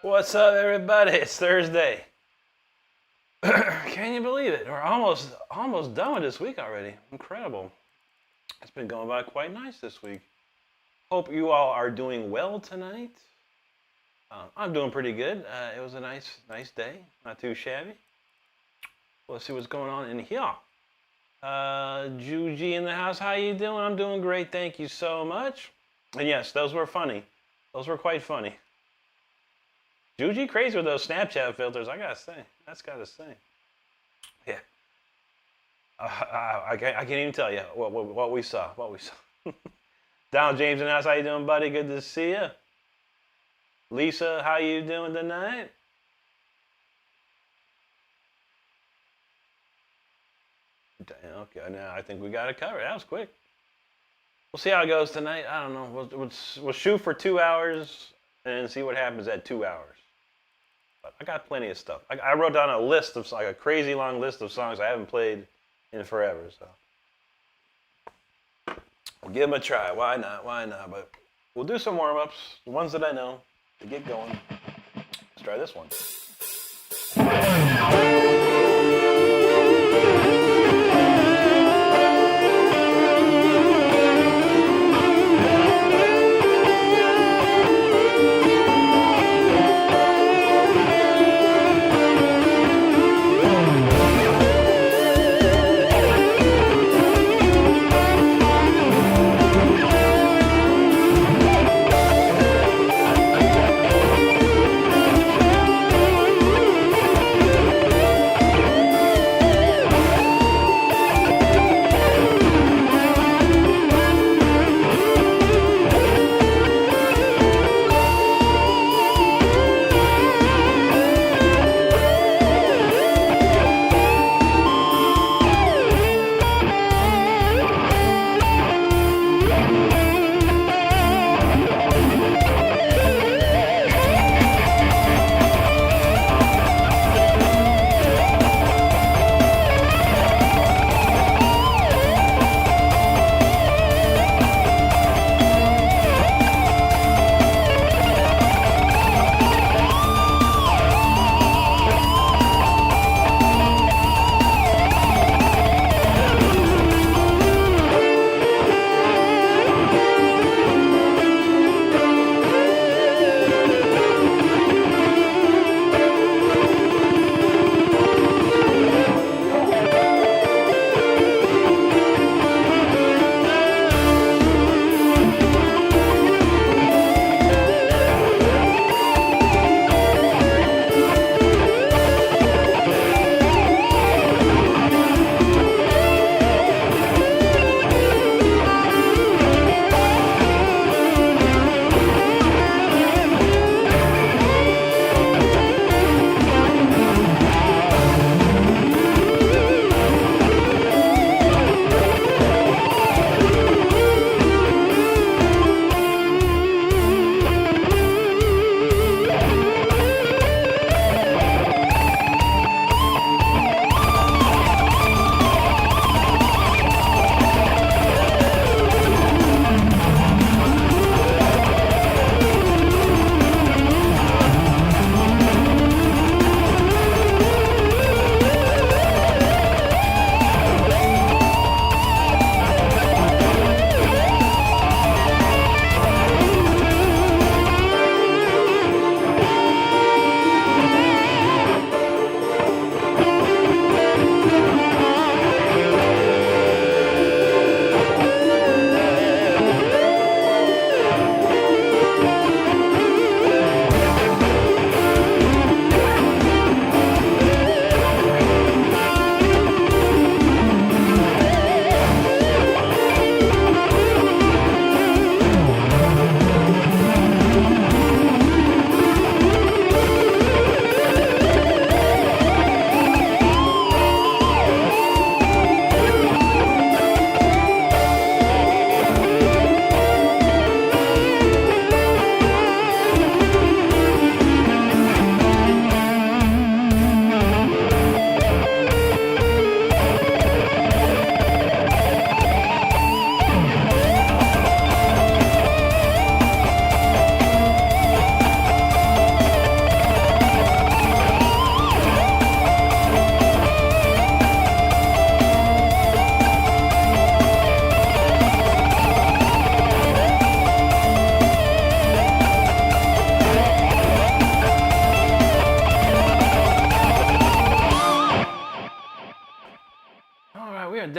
What's up, everybody? It's Thursday. Can you believe it? We're almost done with this week already. Incredible. It's been going by quite nice this week. Hope you all are doing well tonight. I'm doing pretty good. It was a nice day. Not too shabby. Let's see what's going on in here. Juji in the house. How you doing? I'm doing great. Thank you so much. And yes, those were funny. Those were quite funny. Juji crazy with those Snapchat filters, I gotta say. That's gotta say. Yeah. I can't even tell you what we saw. Donald James in the house, how you doing, buddy? Good to see you. Lisa, how you doing tonight? Okay, now I think we got it covered. That was quick. We'll see how it goes tonight. I don't know. We'll shoot for 2 hours and see what happens at 2 hours. But I got plenty of stuff. I wrote down a list of, like, a crazy long list of songs I haven't played in forever. So we'll give them a try. Why not? But we'll do some warm-ups, the ones that I know, to get going. Let's try this one.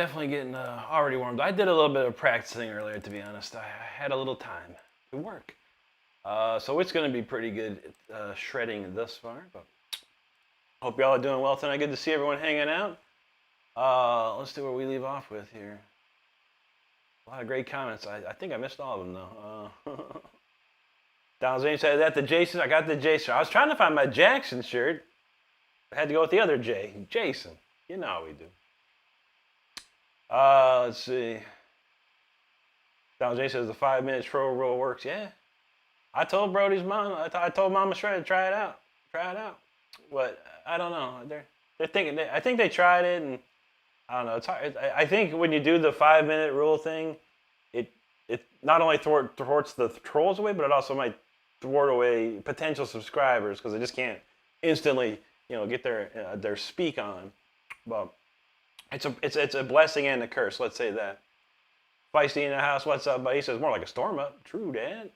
definitely getting already warmed up. I did a little bit of practicing earlier, to be honest. I had a little time to work. So it's going to be pretty good shredding thus far. But hope y'all are doing well tonight. Good to see everyone hanging out. Let's see where we leave off with here. A lot of great comments. I think I missed all of them, though. Donald James said that the Jason. I got the Jason. I was trying to find my Jackson shirt. I had to go with the other J. Jason. You know how we do. Let's see. Donald J says the 5-minute troll rule works. Yeah. I told Brody's mom. I told Mama Shred to try it out. Try it out. But I don't know. They're thinking. I think they tried it, and I don't know. It's hard. I think when you do the 5-minute rule thing, it not only thwarts the trolls away, but it also might thwart away potential subscribers because they just can't instantly, get their speak on. But it's a blessing and a curse. Let's say that. Feisty in the house. What's up, buddy? He says more like a storm up. True, Dad.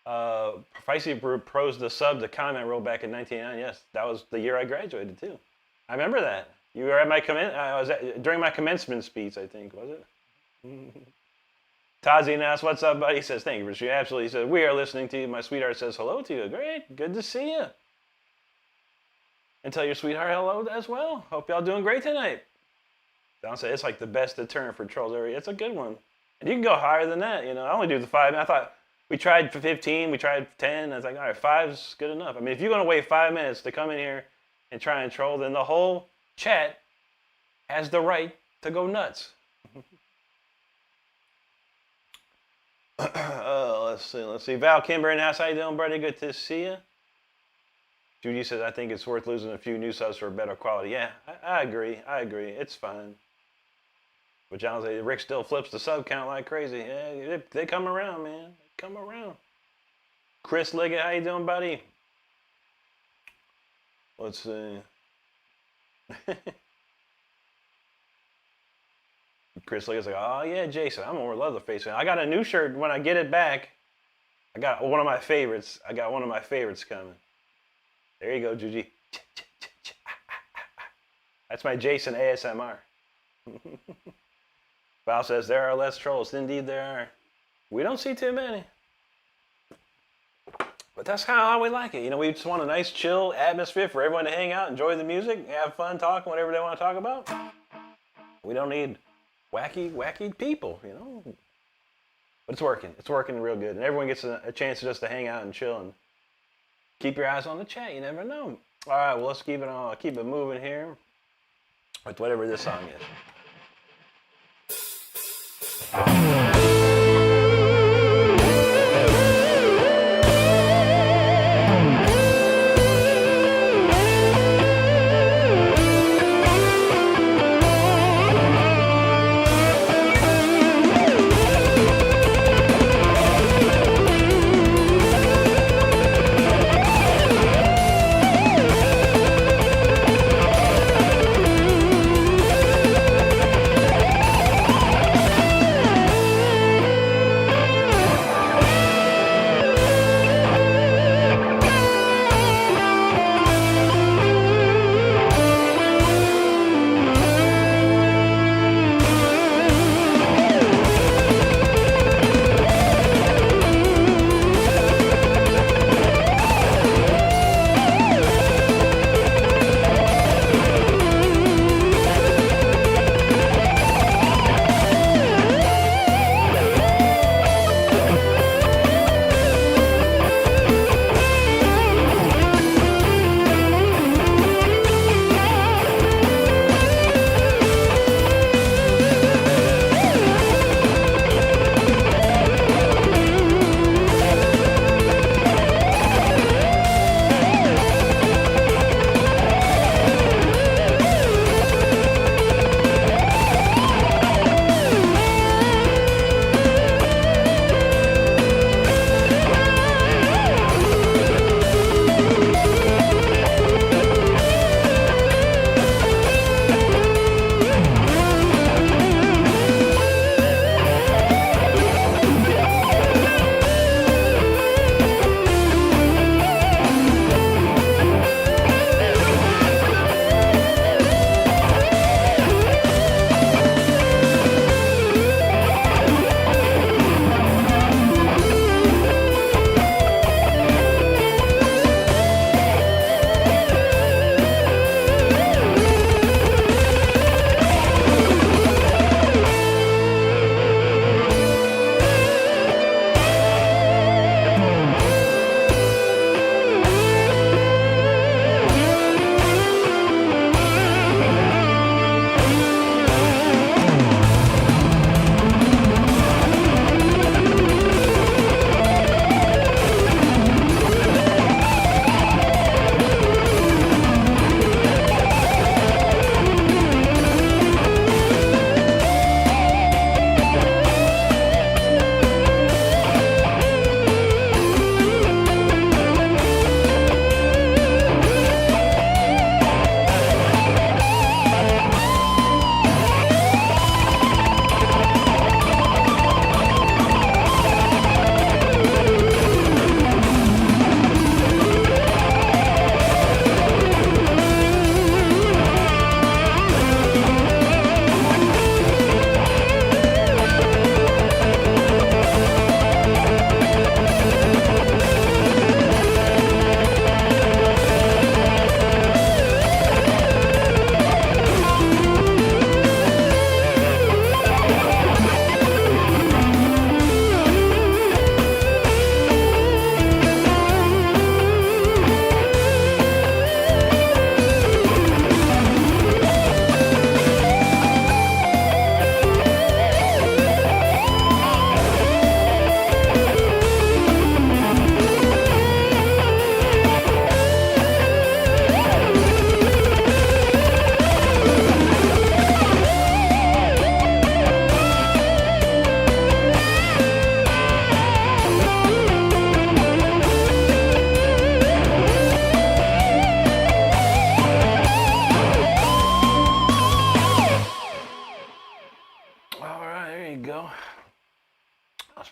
Feisty proposed the sub to comment rule back in 1999. Yes, that was the year I graduated too. I remember that. You were at my during my commencement speech, I think, was it? Tazi asks, what's up, buddy? He says, thank you for sharing. Absolutely. He says, we are listening to you. My sweetheart says hello to you. Great. Good to see you. And tell your sweetheart hello as well. Hope y'all doing great tonight. Don said, it's like the best deterrent for trolls area. It's a good one. And you can go higher than that. I only do the 5. I thought we tried for 15. We tried 10. I was like, all right, 5's good enough. I mean, if you're going to wait 5 minutes to come in here and try and troll, then the whole chat has the right to go nuts. Let's see. Val Kimber in the house. How you doing, buddy? Good to see you. Judy says, I think it's worth losing a few new subs for better quality. Yeah, I agree. It's fine. But John says, Rick still flips the sub count like crazy. Yeah, they come around, man. They come around. Chris Liggett, how you doing, buddy? Let's see. Chris Liggett's like, oh yeah, Jason, I'm gonna love the face. I got a new shirt when I get it back. I got one of my favorites. Coming. There you go, Juji. That's my Jason ASMR. Val says, there are less trolls. Indeed there are. We don't see too many. But that's kind of how we like it. We just want a nice, chill atmosphere for everyone to hang out, enjoy the music, have fun talking, whatever they want to talk about. We don't need wacky people, But it's working. It's working real good. And everyone gets a chance just to hang out and chill and keep your eyes on the chat. You never know. All right, well, let's keep it moving here with whatever this song is.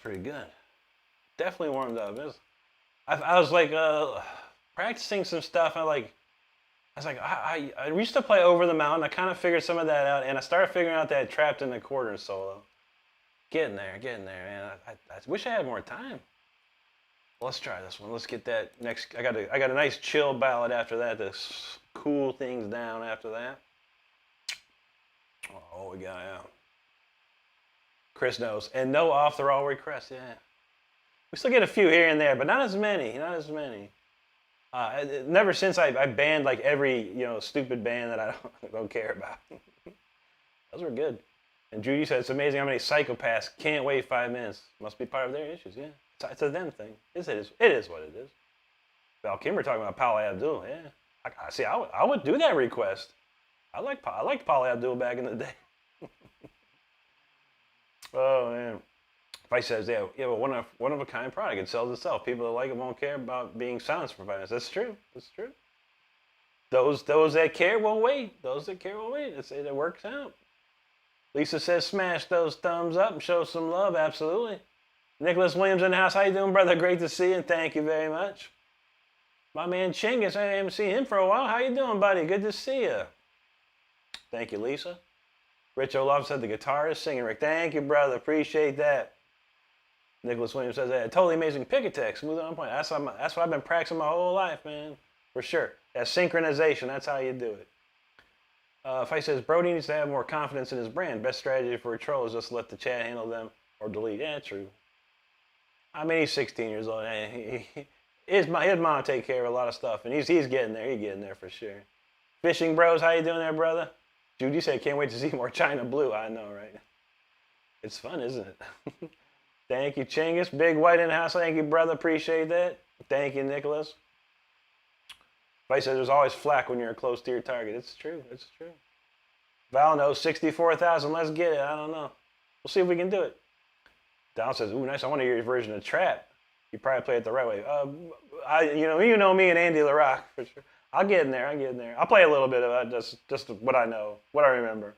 pretty good. Definitely warmed up. I was like practicing some stuff. I used to play Over the Mountain. I kind of figured some of that out, and I started figuring out that Trapped in the Quarter solo. Getting there, man. I wish I had more time. Let's try this one. Let's get that next. I got a nice chill ballad after that to cool things down after that. Oh, we got Chris knows, and no off the roll requests. Yeah, we still get a few here and there, but not as many. Never since I banned like every stupid band that I don't care about. Those were good. And Judy said it's amazing how many psychopaths can't wait 5 minutes. Must be part of their issues. Yeah, it's a them thing. It is what it is. Val Kimber talking about Paula Abdul. Yeah, I see. I would do that request. I liked Paula Abdul back in the day. Oh man. Vice says, yeah, but one of a kind product. It sells itself. People that like it won't care about being silence providers. That's true. Those that care will wait. It works out. Lisa says, smash those thumbs up and show some love. Absolutely. Nicholas Williams in the house. How you doing, brother? Great to see you, and thank you very much. My man Chinggis, I haven't seen him for a while. How you doing, buddy? Good to see you. Thank you, Lisa. Rich Olaf said the guitar is singing, Rick. Thank you, brother. Appreciate that. Nicholas Williams says, totally amazing pick attack, smooth on point. That's what I've been practicing my whole life, man. For sure. That synchronization, that's how you do it. Fight says, Brody needs to have more confidence in his brand. Best strategy for a troll is just let the chat handle them or delete. Yeah, true. I mean, he's 16 years old. His mom take care of a lot of stuff, and he's getting there. He's getting there for sure. Fishing Bros, how you doing there, brother? Judy said, can't wait to see more China Blue. I know, right? It's fun, isn't it? Thank you, Chinggis. Big White in the house. Thank you, brother. Appreciate that. Thank you, Nicholas. Vice says there's always flack when you're close to your target. It's true. Val knows 64,000. Let's get it. I don't know. We'll see if we can do it. Don says, ooh, nice. I want to hear your version of Trap. You probably play it the right way. You know me and Andy LaRock for sure. I'll get in there. I'll play a little bit of it, just what I know, what I remember.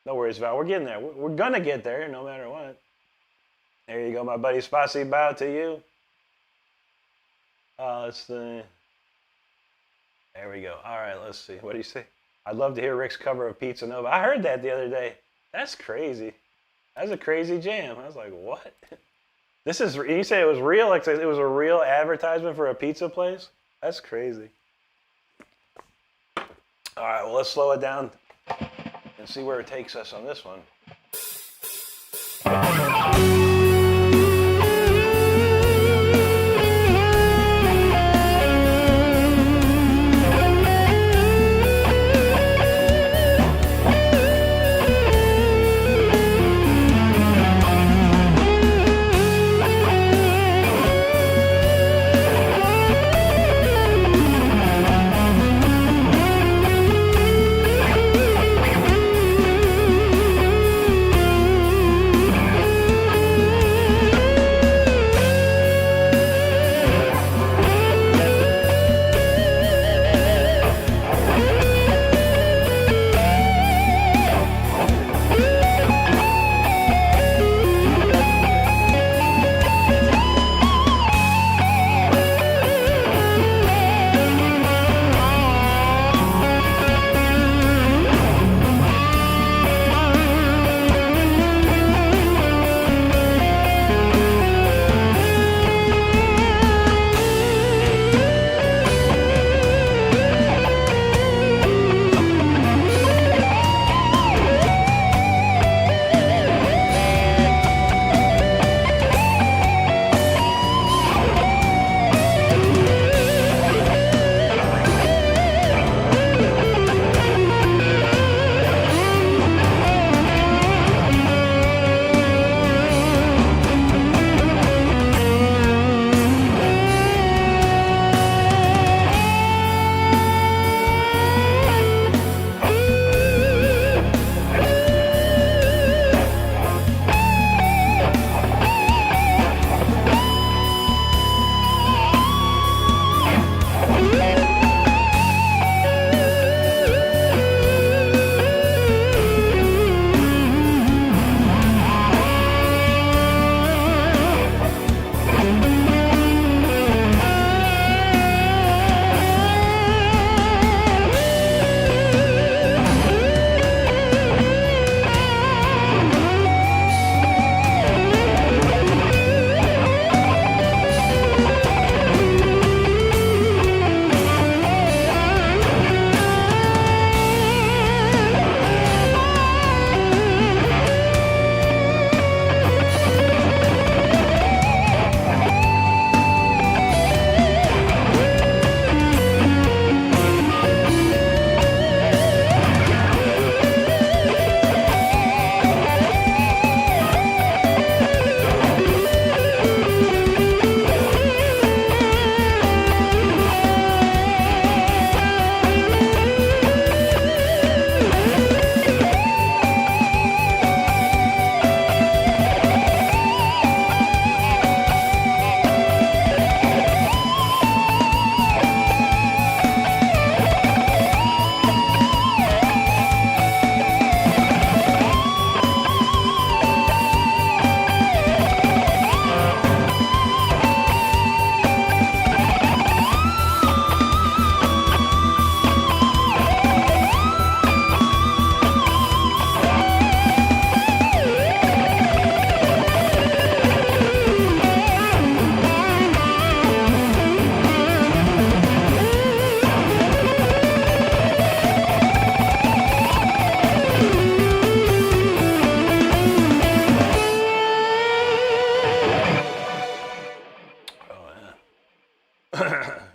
No worries, Val. We're getting there. We're gonna get there, no matter what. There you go, my buddy. Spasi, bow to you. Let's see. There we go. All right, let's see. What do you say? I'd love to hear Rick's cover of Pizza Nova. I heard that the other day. That's crazy. That's a crazy jam. I was like, what? You say it was real? Like it was a real advertisement for a pizza place? That's crazy. All right, well, let's slow it down and see where it takes us on this one.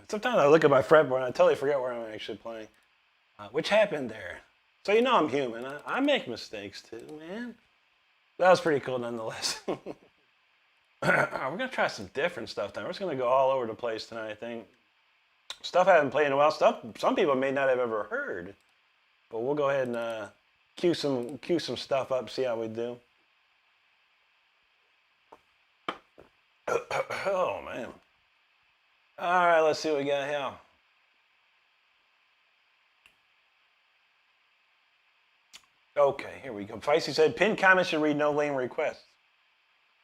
Sometimes I look at my fretboard and I totally forget where I'm actually playing. Which happened there. So you know I'm human. I make mistakes too, man. That was pretty cool nonetheless. We're going to try some different stuff tonight. We're just going to go all over the place tonight, I think. Stuff I haven't played in a while. Stuff some people may not have ever heard. But we'll go ahead and cue some stuff up, see how we do. Oh, man. All right, let's see what we got here. Okay, here we go. Feisty said, pinned comments should read no lame requests.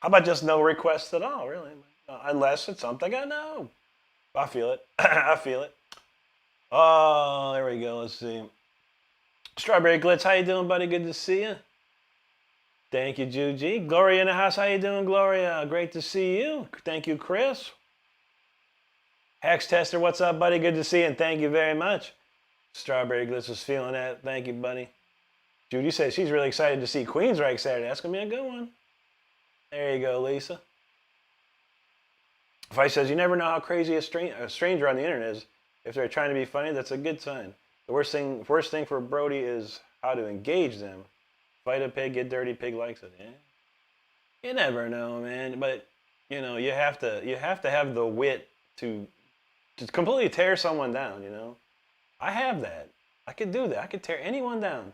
How about just no requests at all, really? Unless it's something I know. I feel it. I feel it. Oh, there we go. Let's see. Strawberry Glitz, how you doing, buddy? Good to see you. Thank you, Juji. Gloria in the house, how you doing, Gloria? Great to see you. Thank you, Chris. Hex Tester, what's up, buddy? Good to see you, and thank you very much. Strawberry Glitz was feeling that. Thank you, buddy. Judy says she's really excited to see Queensryche Saturday. That's going to be a good one. There you go, Lisa. Vice says, you never know how crazy a stranger on the internet is. If they're trying to be funny, that's a good sign. The worst thing for Brody is how to engage them. Fight a pig, get dirty, pig likes it. Yeah. You never know, man. But, you know, you have to have the wit to completely tear someone down, you know. I have that. I could do that. I could tear anyone down.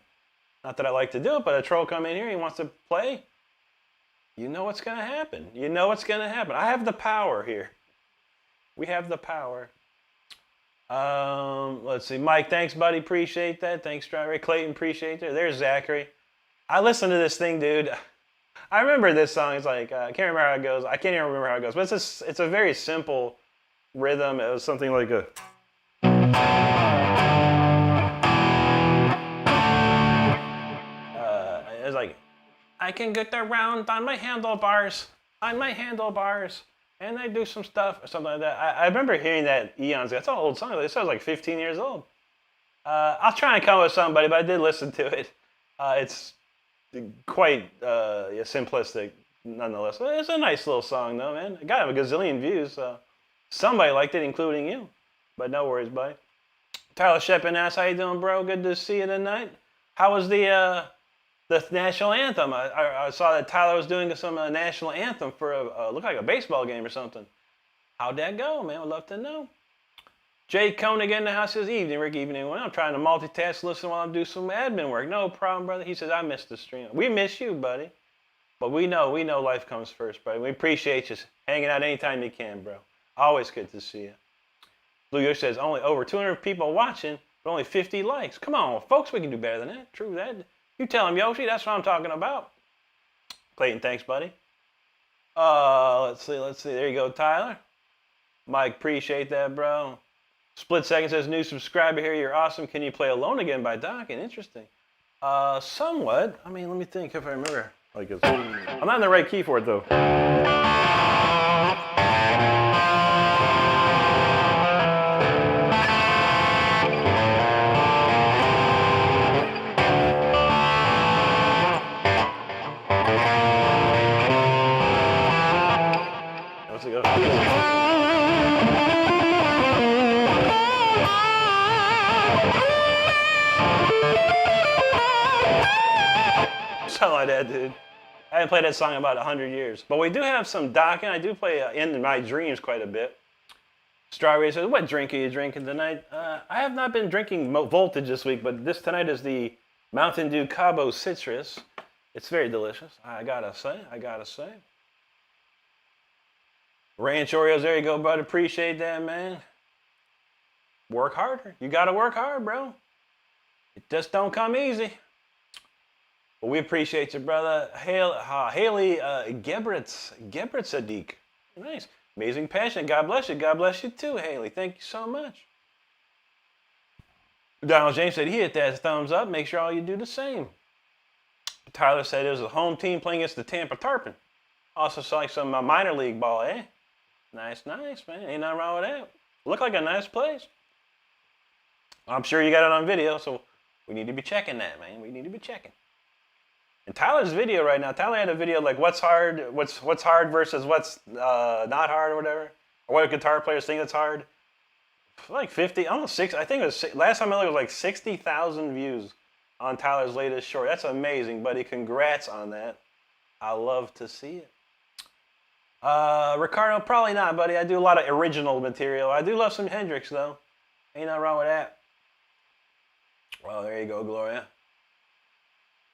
Not that I like to do it, but a troll come in here, he wants to play. You know what's going to happen. You know what's going to happen. I have the power here. We have the power. Let's see. Mike, thanks, buddy. Appreciate that. Thanks, Strawberry. Clayton, appreciate that. There's Zachary. I listened to this thing, dude. I remember this song. It's like, I can't remember how it goes. I can't even remember how it goes. But it's a very simple rhythm. It was something like a... it was like... I can get around on my handlebars, and I do some stuff, or something like that. I remember hearing that eons ago. That's an old song. It sounds like 15 years old. I'll try and come up with somebody, but I did listen to it. It's quite simplistic, nonetheless. It's a nice little song, though, man. It got a gazillion views. Somebody liked it, including you. But no worries, buddy. Tyler Shepin asks, how you doing, bro? Good to see you tonight. How was the national anthem? I saw that Tyler was doing some national anthem for looked like a baseball game or something. How'd that go, man? Would love to know. Jay Koenig in the house says, evening, Rick, evening. Well, I'm trying to multitask, listen while I'm doing some admin work. No problem, brother. He says, I missed the stream. We miss you, buddy. But we know life comes first, buddy. We appreciate you hanging out anytime you can, bro. Always good to see you. Blue Yosh says, only over 200 people watching, but only 50 likes. Come on, folks, we can do better than that. True that. You tell him, Yoshi, that's what I'm talking about. Clayton, thanks, buddy. Let's see. There you go, Tyler. Mike, appreciate that, bro. Split Second says, new subscriber here. You're awesome. Can you play Alone Again by Dokken? Interesting. Somewhat. I mean, let me think if I remember. I'm not in the right key for it, though. Something like that, dude. I haven't played that song in about 100 years. But we do have some Dokken. I do play In My Dreams quite a bit. Strawberry says, what drink are you drinking tonight? I have not been drinking Voltage this week, but tonight is the Mountain Dew Cabo Citrus. It's very delicious, I gotta say. Ranch Oreos, there you go, bud. Appreciate that, man. Work harder. You gotta work hard, bro. It just don't come easy. Well, we appreciate you, brother. Haley Gebritz Sadiq. Nice. Amazing passion. God bless you. God bless you too, Haley. Thank you so much. Donald James said he hit that thumbs up. Make sure all you do the same. Tyler said it was a home team playing against the Tampa Tarpon. Also saw like some minor league ball, eh? Nice, man. Ain't nothing wrong with that. Look like a nice place. I'm sure you got it on video, so we need to be checking that, man. We need to be checking. And Tyler's video right now, Tyler had a video like what's hard versus what's not hard or whatever. Or what guitar players think it's hard. like 50, almost 6. I think it was last time I looked, it was like 60,000 views on Tyler's latest short. That's amazing, buddy. Congrats on that. I love to see it. Ricardo, probably not, buddy. I do a lot of original material. I do love some Hendrix, though. Ain't nothing wrong with that. Well, there you go, Gloria.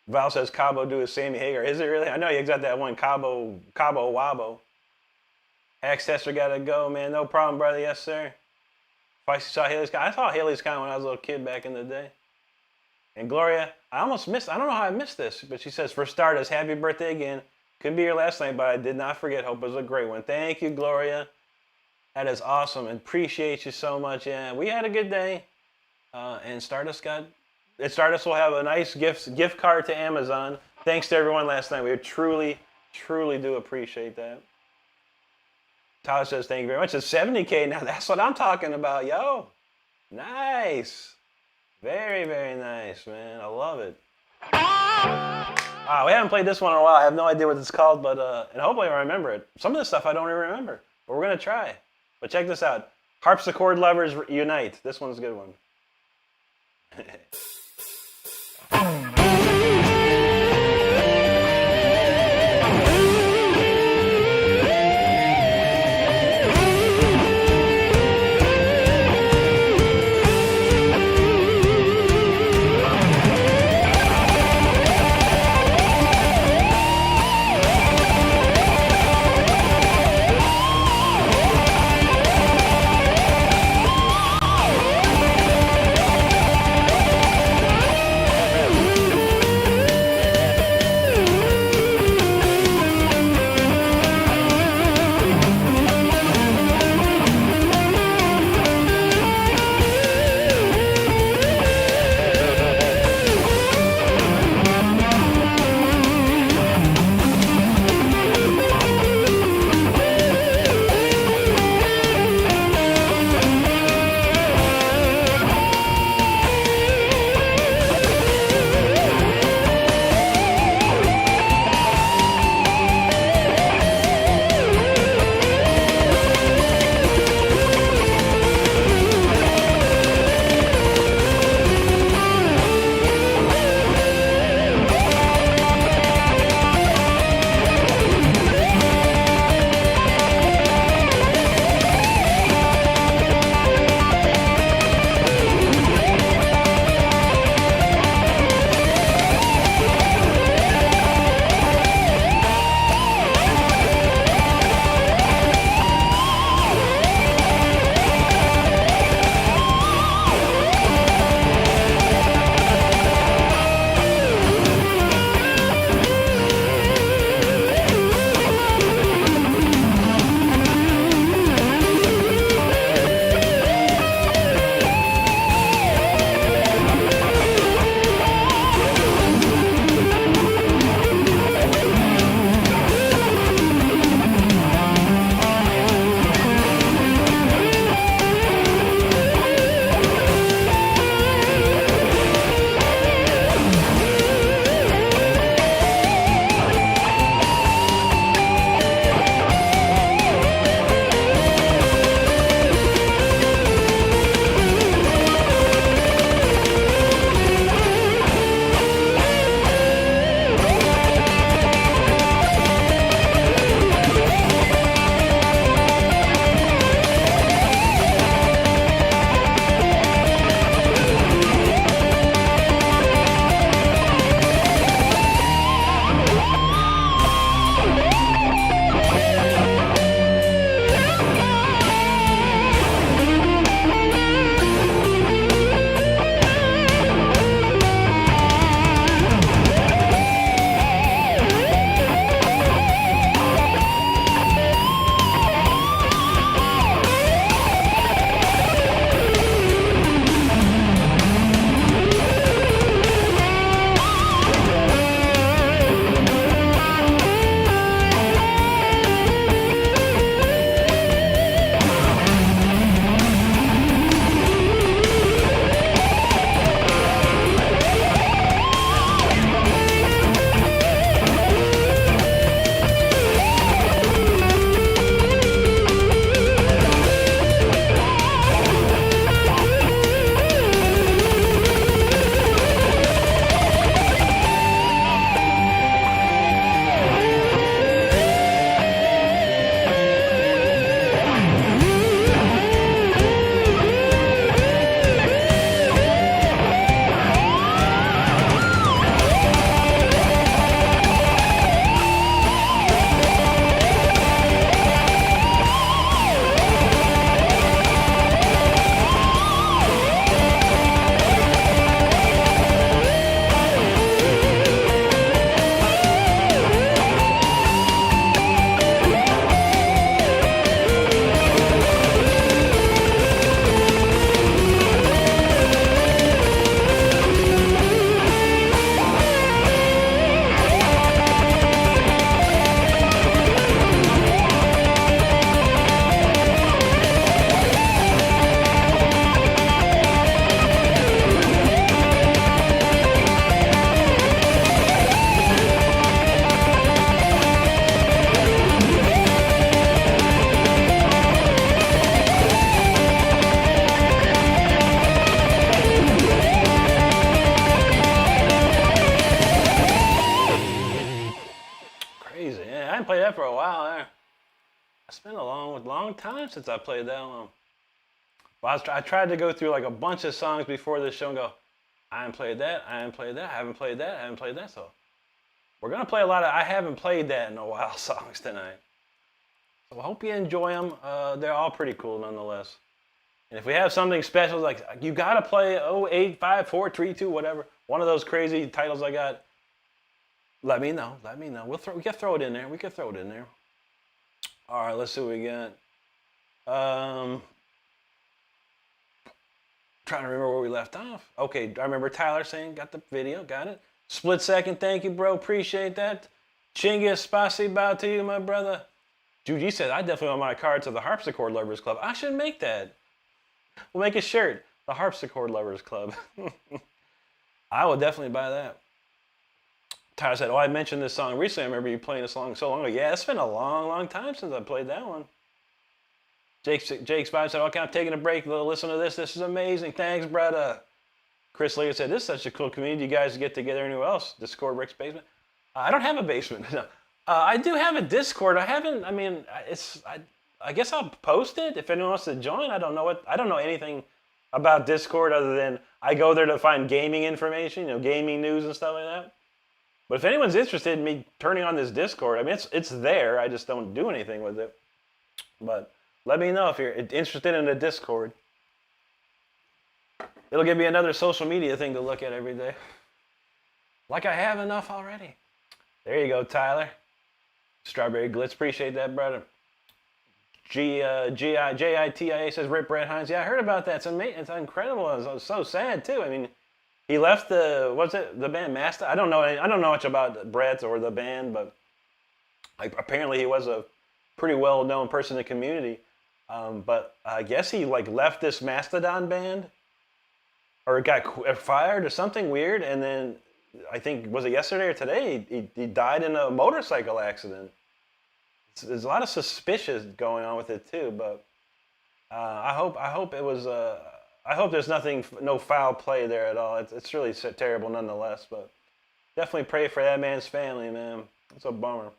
Val says Cabo do with Sammy Hagar. Is it really? I know you got that one, Cabo Wabo. Axe Tester gotta go, man. No problem, brother. Yes, sir. Feisty saw Haley's Con. I saw Haley's Con when I was a little kid back in the day. And Gloria, I almost missed, I don't know how I missed this, but she says, for starters, happy birthday again. Could be your last night, but I did not forget. Hope it was a great one. Thank you, Gloria. That is awesome. And appreciate you so much. Yeah, we had a good day. And Stardust will have a nice gift card to Amazon. Thanks to everyone last night. We truly, truly do appreciate that. Tyler says, thank you very much. It's 70K now. That's what I'm talking about, yo. Nice. Very, very nice, man. I love it. We haven't played this one in a while. I have no idea what it's called, but and hopefully I remember it. Some of the stuff I don't even remember, but we're going to try. But check this out. Harpsichord lovers unite. This one's a good one. that for a while there. It's been a long time since I played that one. Well, I tried to go through like a bunch of songs before this show and go, I haven't played that, I haven't played that, I haven't played that, I haven't played that. So we're going to play a lot of I haven't played that in a while songs tonight. So I hope you enjoy them. They're all pretty cool nonetheless. And if we have something special, like you got to play 08, 5, 4, 3, 2, whatever, one of those crazy titles I got, let me know. Let me know. We can throw it in there. We can throw it in there. All right, let's see what we got. Trying to remember where we left off. Okay, I remember Tyler saying, got the video, got it. Split second, thank you, bro. Appreciate that. Chinggis, spasiba to you, my brother. Juji said, I definitely want my card to the Harpsichord Lovers Club. I should make that. We'll make a shirt. The Harpsichord Lovers Club. I will definitely buy that. Tyler said, oh, I mentioned this song recently. I remember you playing this song so long ago. Yeah, it's been a long time since I played that one. Jake's Vibe said, okay, I'm taking a break. Listen to this. This is amazing. Thanks, brother. Chris Lee said, this is such a cool community. You guys get together anywhere else? Discord, Rick's basement? I don't have a basement. No. I do have a Discord. I haven't, I mean, I guess I'll post it if anyone wants to join. I don't know anything about Discord other than I go there to find gaming information, gaming news and stuff like that. But if anyone's interested in me turning on this Discord, I mean, it's there. I just don't do anything with it. But let me know if you're interested in the Discord. It'll give me another social media thing to look at every day. Like I have enough already. There you go, Tyler. Strawberry Glitz, appreciate that, brother. JITIA says, Rip Brett Hines. Yeah, I heard about that. It's amazing. It's incredible. It's so sad, too. I mean, he left the band Master. I don't know much about Brett or the band, but apparently he was a pretty well-known person in the community. But I guess he left this Mastodon band or got fired or something weird. And then I think, was it yesterday or today, he died in a motorcycle accident. There's a lot of suspicious going on with it too, but I hope it was I hope there's no foul play there at all. It's really terrible nonetheless, but definitely pray for that man's family, man. It's a bummer.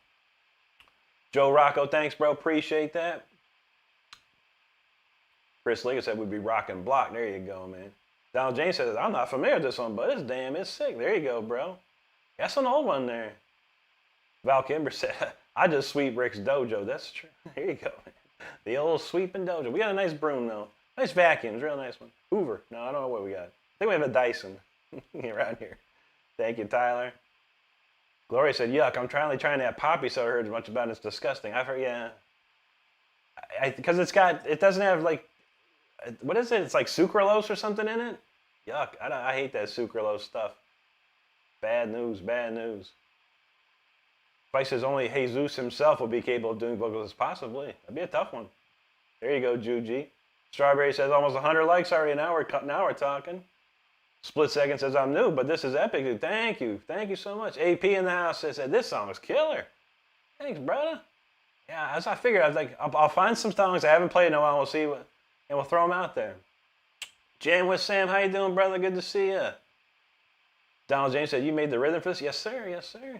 Joe Rocco, thanks, bro. Appreciate that. Chris Lee said we'd be rocking block. There you go, man. Donald James says, I'm not familiar with this one, but it's sick. There you go, bro. That's an old one there. Val Kimber said, I just sweep Rick's dojo. That's true. Here you go, man. The old sweeping dojo. We got a nice broom, though. Nice vacuums. Real nice one. Hoover. No, I don't know what we got. I think we have a Dyson around here. Thank you, Tyler. Gloria said, yuck, I'm trying to have poppy soda. I heard much about it. It's disgusting. I've heard, yeah. Because it doesn't have what is it? It's like sucralose or something in it? Yuck. I hate that sucralose stuff. Bad news, bad news. Spice says only Jesus himself will be capable of doing vocals, possibly. That'd be a tough one. There you go, Juji. Strawberry says almost 100 likes already. Now we're talking. Split Second says I'm new, but this is epic. Thank you so much. AP in the house says this song is killer. Thanks, brother. Yeah, as I figured, I was like, I'll find some songs I haven't played in a while. We'll see and we'll throw them out there. Jam with Sam, how you doing, brother? Good to see you. Donald James said you made the rhythm for this. Yes, sir. Yes, sir.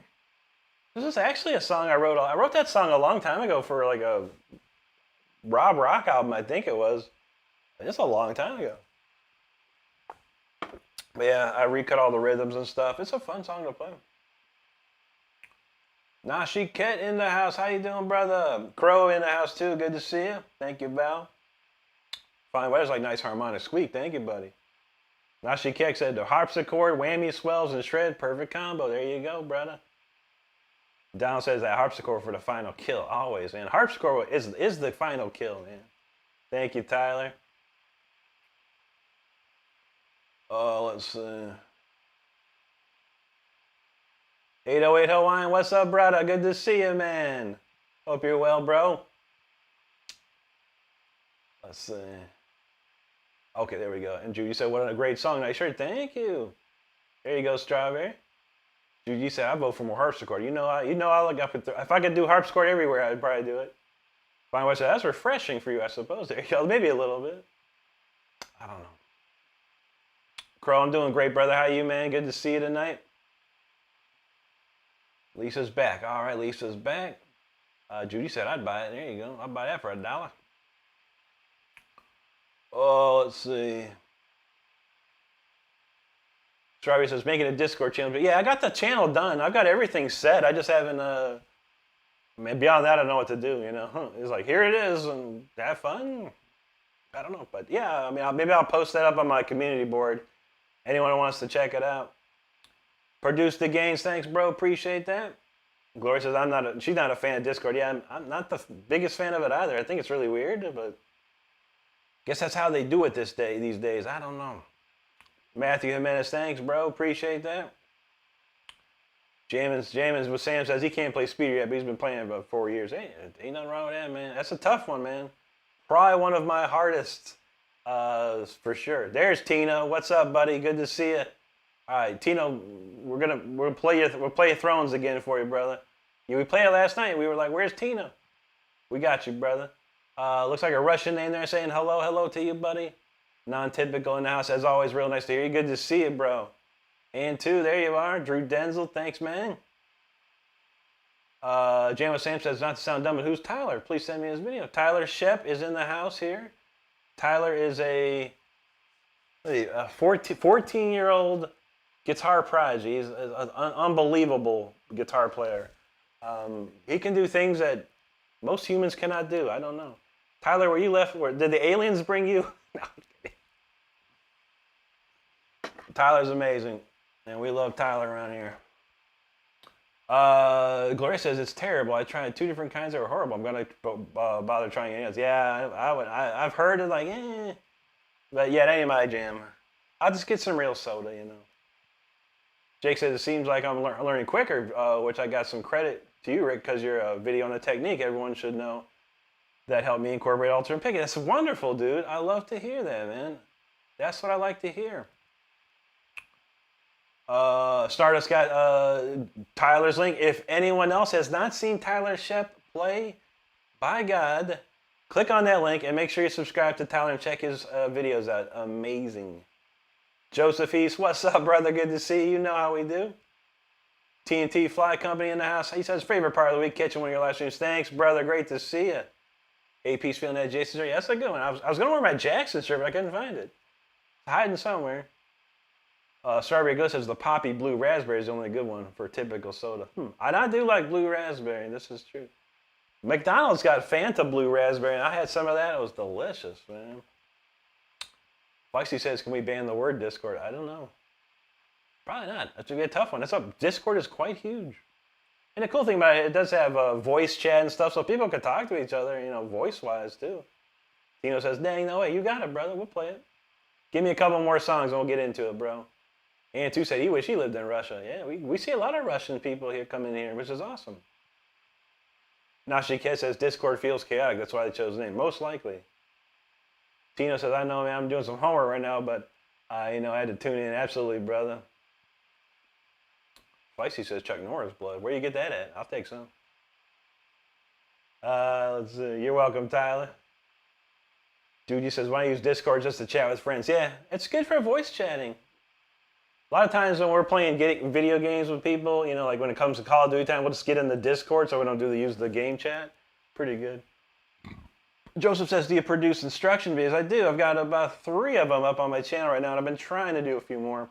This is actually a song I wrote. I wrote that song a long time ago for a Rob Rock album, I think it was. It's a long time ago. But yeah, I recut all the rhythms and stuff. It's a fun song to play. Nashi Ket in the house. How you doing, brother? Crow in the house too. Good to see you. Thank you, Val. Fine weather's like nice harmonic squeak. Thank you, buddy. Nashi Ket said the harpsichord, whammy, swells, and shred. Perfect combo. There you go, brother. Donald says that harpsichord for the final kill. Always, man. Harpsichord is the final kill, man. Thank you, Tyler. Oh, let's see. 808 Hawaiian, what's up, brother? Good to see you, man. Hope you're well, bro. Let's see. Okay, there we go. And Judy said, what a great song. Nice shirt. Thank you. There you go, Strawberry. Judy said, I vote for more harpsichord. You know I look up if I could do harpsichord everywhere, I'd probably do it. Fine West said, that's refreshing for you, I suppose. There you go. Maybe a little bit. I don't know. Crow, I'm doing great, brother. How you, man? Good to see you tonight. Lisa's back. All right, Lisa's back. Judy said I'd buy it. There you go. I'll buy that for $1. Oh, let's see. Strawberry says making a Discord channel. But yeah, I got the channel done. I've got everything set. I just haven't. I mean, beyond that, I don't know what to do. You know, it's like here it is, and have fun. I don't know, but yeah, I mean, maybe I'll post that up on my community board. Anyone who wants to check it out. Produce the gains. Thanks, bro. Appreciate that. Gloria says she's not a fan of Discord. Yeah, I'm not the biggest fan of it either. I think it's really weird, but guess that's how they do it these days. I don't know. Matthew Jimenez, thanks, bro. Appreciate that. Jammins with Sam says he can't play Speeder yet, but he's been playing it about 4 years. Hey, ain't nothing wrong with that, man. That's a tough one, man. Probably one of my hardest, for sure. There's Tino. What's up, buddy? Good to see you. All right, Tino, we'll play Thrones again for you, brother. Yeah, we played it last night. We were like, "Where's Tino?" We got you, brother. Looks like a Russian name there saying hello to you, buddy. Non-typical in the house, as always. Real nice to hear you. Good to see you, bro. And two, there you are, Drew Denzel. Thanks, man. Jamo Sam says, not to sound dumb, but who's Tyler? Please send me his video. Tyler Shep is in the house here. Tyler is a 14-year-old guitar prodigy. He's an unbelievable guitar player. He can do things that most humans cannot do. I don't know. Tyler, were you left? Did the aliens bring you? No, I'm kidding. Tyler's amazing, and we love Tyler around here. Gloria says it's terrible. I tried 2 different kinds that were horrible. I'm gonna bother trying anything else. Yeah, I've heard it like, but yeah, that ain't my jam. I'll just get some real soda, you know. Jake says it seems like I'm learning quicker, which I got some credit to you, Rick, because you're a video on the technique. Everyone should know that helped me incorporate alternate picking. That's wonderful, dude. I love to hear that, man. That's what I like to hear. Stardust got Tyler's link. If anyone else has not seen Tyler Shep play, by God, click on that link and make sure you subscribe to Tyler and check his videos out. Amazing. Joseph East, what's up, brother? Good to see you. You know how we do. TNT Fly Company in the house. He says, favorite part of the week, catching one of your live streams. Thanks, brother. Great to see you. AP's feeling that Jason shirt. Yeah, that's a good one. I was going to wear my Jackson shirt, but I couldn't find it. It's hiding somewhere. Strawberry Ghost says the poppy blue raspberry is the only good one for typical soda. I do like blue raspberry. This is true. McDonald's got Fanta blue raspberry, and I had some of that. It was delicious, man. Lexi says, can we ban the word Discord? I don't know. Probably not. That's going to be a tough one. Discord is quite huge. And the cool thing about it does have voice chat and stuff, so people can talk to each other, you know, voice-wise, too. Tino says, dang, no way. You got it, brother. We'll play it. Give me a couple more songs, and we'll get into it, bro. And two said he wish he lived in Russia. Yeah, we see a lot of Russian people here coming in here, which is awesome. Nashi Kid says Discord feels chaotic. That's why they chose the name. Most likely. Tino says, I know, man, I'm doing some homework right now, but I had to tune in. Absolutely, brother. Spicy says Chuck Norris blood. Where you get that at? I'll take some. Let's see. You're welcome, Tyler. Dude, says, why don't you use Discord just to chat with friends? Yeah, it's good for voice chatting. A lot of times when we're playing video games with people, like when it comes to Call of Duty time, we'll just get in the Discord so we don't use the game chat. Pretty good. Joseph says, do you produce instruction videos? I do. I've got about 3 of them up on my channel right now, and I've been trying to do a few more.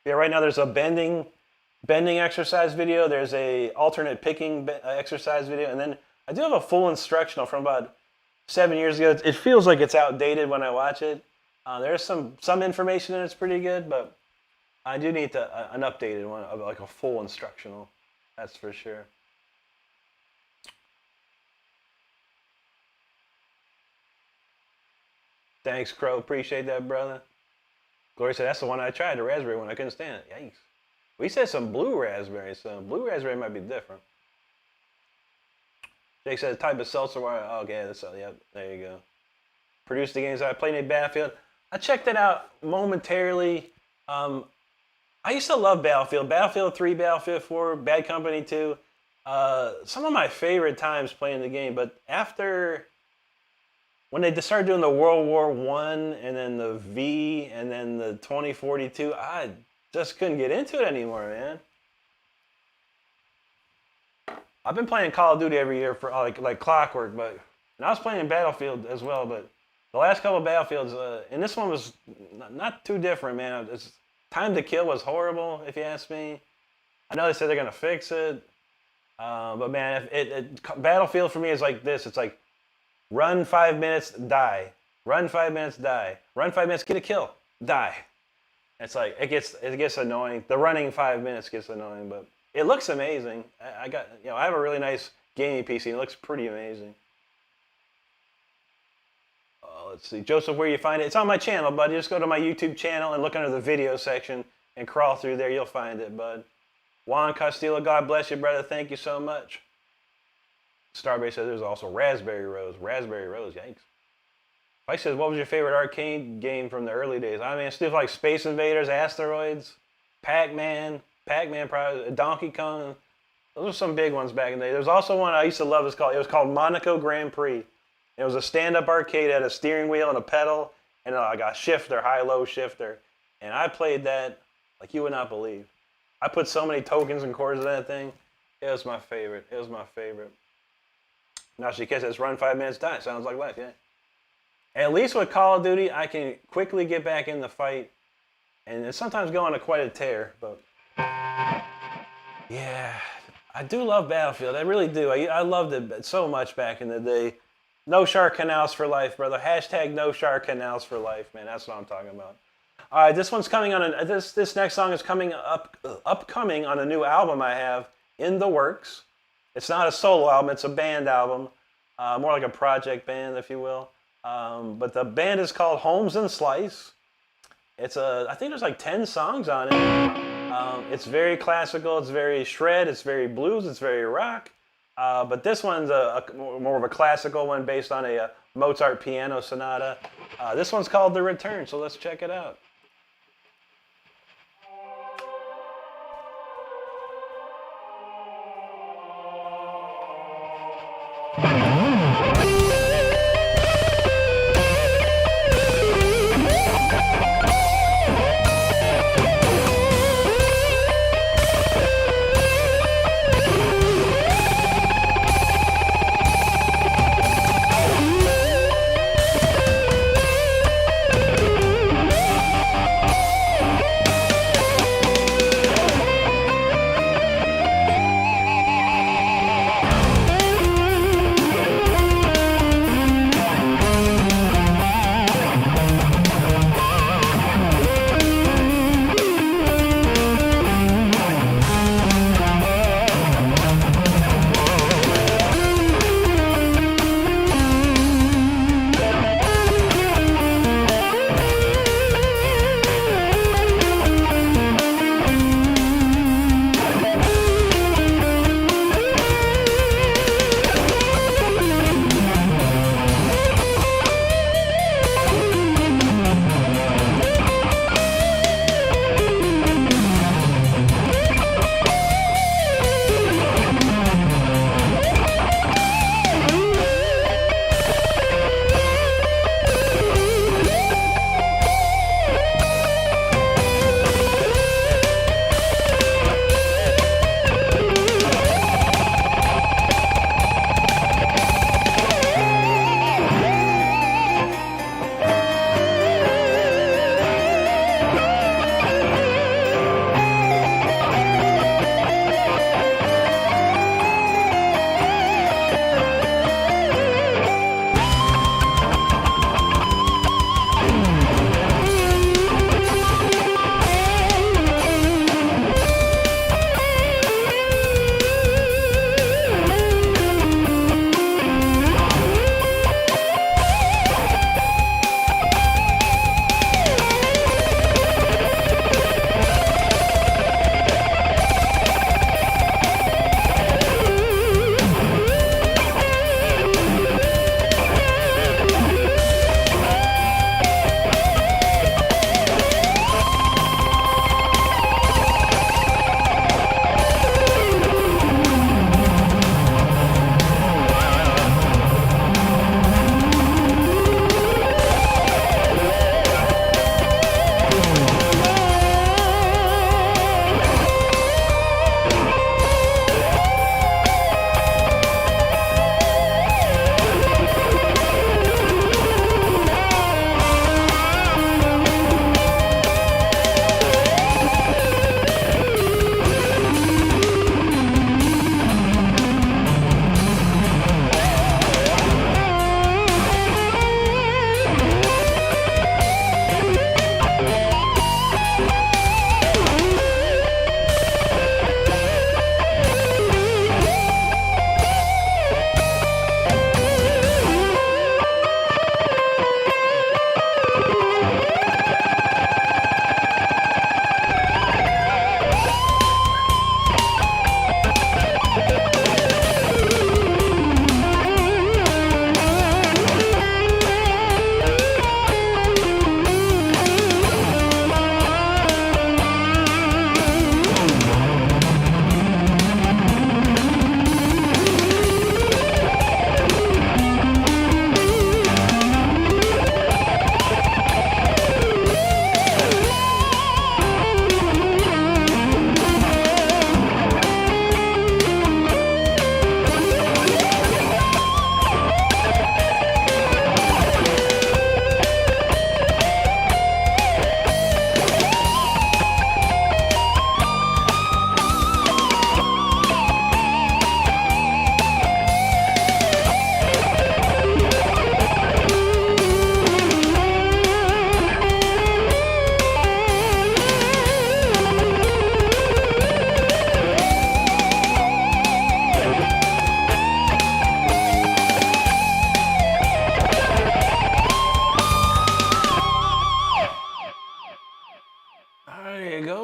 Yeah, right now there's a bending exercise video. There's a alternate picking exercise video, and then I do have a full instructional from about 7 years ago. It feels like it's outdated when I watch it. There's some information in it's pretty good, but I do need an updated one, like a full instructional. That's for sure. Thanks, Crow. Appreciate that, brother. Gloria said, that's the one I tried, the raspberry one. I couldn't stand it. Yikes. We said some blue raspberry, so blue raspberry might be different. Jake says, type of seltzer water. Oh, okay, yep, there you go. Produce the games I played in Battlefield. I checked it out momentarily. I used to love Battlefield. Battlefield 3, Battlefield 4, Bad Company 2. Some of my favorite times playing the game, but when they started doing the World War I and then the V and then the 2042, I just couldn't get into it anymore, man. I've been playing Call of Duty every year for like clockwork, but and I was playing Battlefield as well. But the last couple of Battlefields, and this one was not too different, man. It's, Time to Kill was horrible, if you ask me. I know they said they're gonna fix it, but man, Battlefield for me is like this. It's like run 5 minutes, die. Run 5 minutes, die. Run 5 minutes, get a kill, die. It's like it gets annoying. The running 5 minutes gets annoying, but it looks amazing. I have a really nice gaming PC. And it looks pretty amazing. Let's see, Joseph, where you find it? It's on my channel, bud. Just go to my YouTube channel and look under the video section and crawl through there. You'll find it, bud. Juan Castillo, God bless you, brother. Thank you so much. Starbase says there's also Raspberry Rose. Raspberry Rose, yikes. Mike says, what was your favorite arcade game from the early days? I mean, stuff like Space Invaders, Asteroids, Pac-Man probably, Donkey Kong. Those are some big ones back in the day. There's also one I used to love. It was called Monaco Grand Prix. It was a stand-up arcade, had a steering wheel and a pedal, and like a shifter, high-low shifter. And I played that like you would not believe. I put so many tokens and quarters in that thing. It was my favorite. It was my favorite. Now she says, run 5 minutes, die. Sounds like life, yeah. At least with Call of Duty, I can quickly get back in the fight, and sometimes go on quite a tear. But yeah, I do love Battlefield. I really do. I loved it so much back in the day. No shark canals for life, brother. Hashtag no shark canals for life, man. That's what I'm talking about. All right, this one's coming on. This next song is upcoming on a new album I have in the works. It's not a solo album. It's a band album, more like a project band, if you will. But the band is called Holmes and Slice. I think there's like 10 songs on it. It's very classical. It's very shred. It's very blues. It's very rock. But this one's more of a classical one based on a Mozart piano sonata. This one's called The Return, so let's check it out.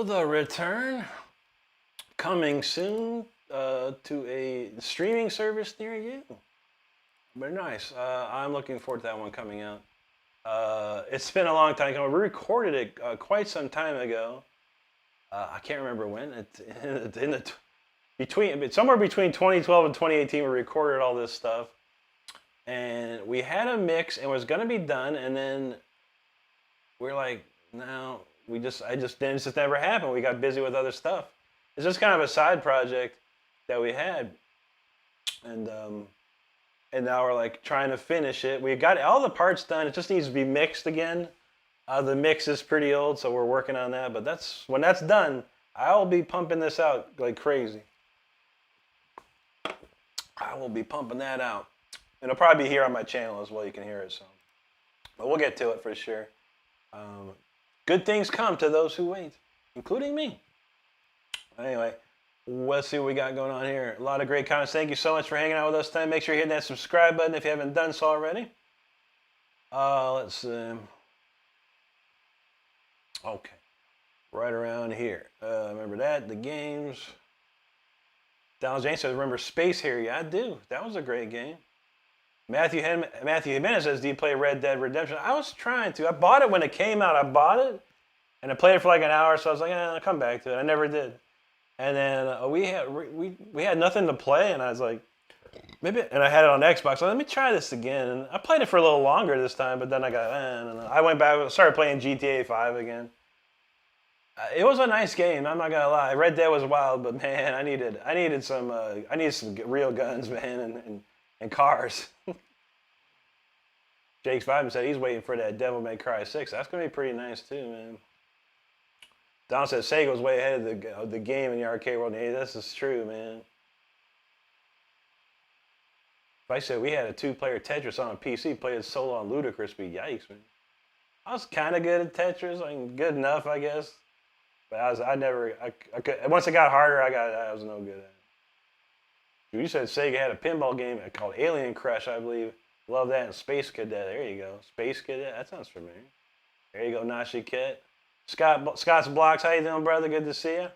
the return coming soon to a streaming service near you. But nice. I'm looking forward to that one coming out. It's been a long time ago. We recorded it quite some time ago. I can't remember when. Somewhere between 2012 and 2018, we recorded all this stuff, and we had a mix and it was gonna be done, and then we're like, no, it just never happened. We got busy with other stuff. It's just kind of a side project that we had, and now we're like trying to finish it. We got all the parts done. It just needs to be mixed again. The mix is pretty old, so we're working on that. But when that's done, I'll be pumping this out like crazy. I will be pumping that out. And it'll probably be here on my channel as well. You can hear it. So, but we'll get to it for sure. Good things come to those who wait, including me. Anyway, let's see what we got going on here. A lot of great comments. Thank you so much for hanging out with us tonight. Make sure you hit that subscribe button if you haven't done so already. Let's see. Okay. Right around here. Remember that? The games. Donald James says, remember Space Harrier? Yeah, I do. That was a great game. Matthew Jimenez says, do you play Red Dead Redemption? I was trying to. I bought it when it came out. I bought it, and I played it for like an hour, so I was like, I'll come back to it. I never did. And then we had nothing to play, and I was like, maybe. And I had it on Xbox. So let me try this again. And I played it for a little longer this time, but then I got, I went back, started playing GTA 5 again. It was a nice game. I'm not gonna lie. Red Dead was wild, but man, I needed some real guns, man, and cars. Jake's Vibin said he's waiting for that Devil May Cry 6. That's gonna be pretty nice too, man. Don said Sega was way ahead of the game in the arcade world. Hey, this is true, man. If I said we had a 2-player Tetris on a PC, played it solo on ludicrous speed, yikes, man. I was kind of good at Tetris, like good enough, I guess. But I could, once it got harder, I was no good at it. You said Sega had a pinball game called Alien Crush, I believe. Love that. And Space Cadet. There you go. Space Cadet. That sounds familiar. There you go, Nashi Kit. Scott's Blocks. How you doing, brother? Good to see you.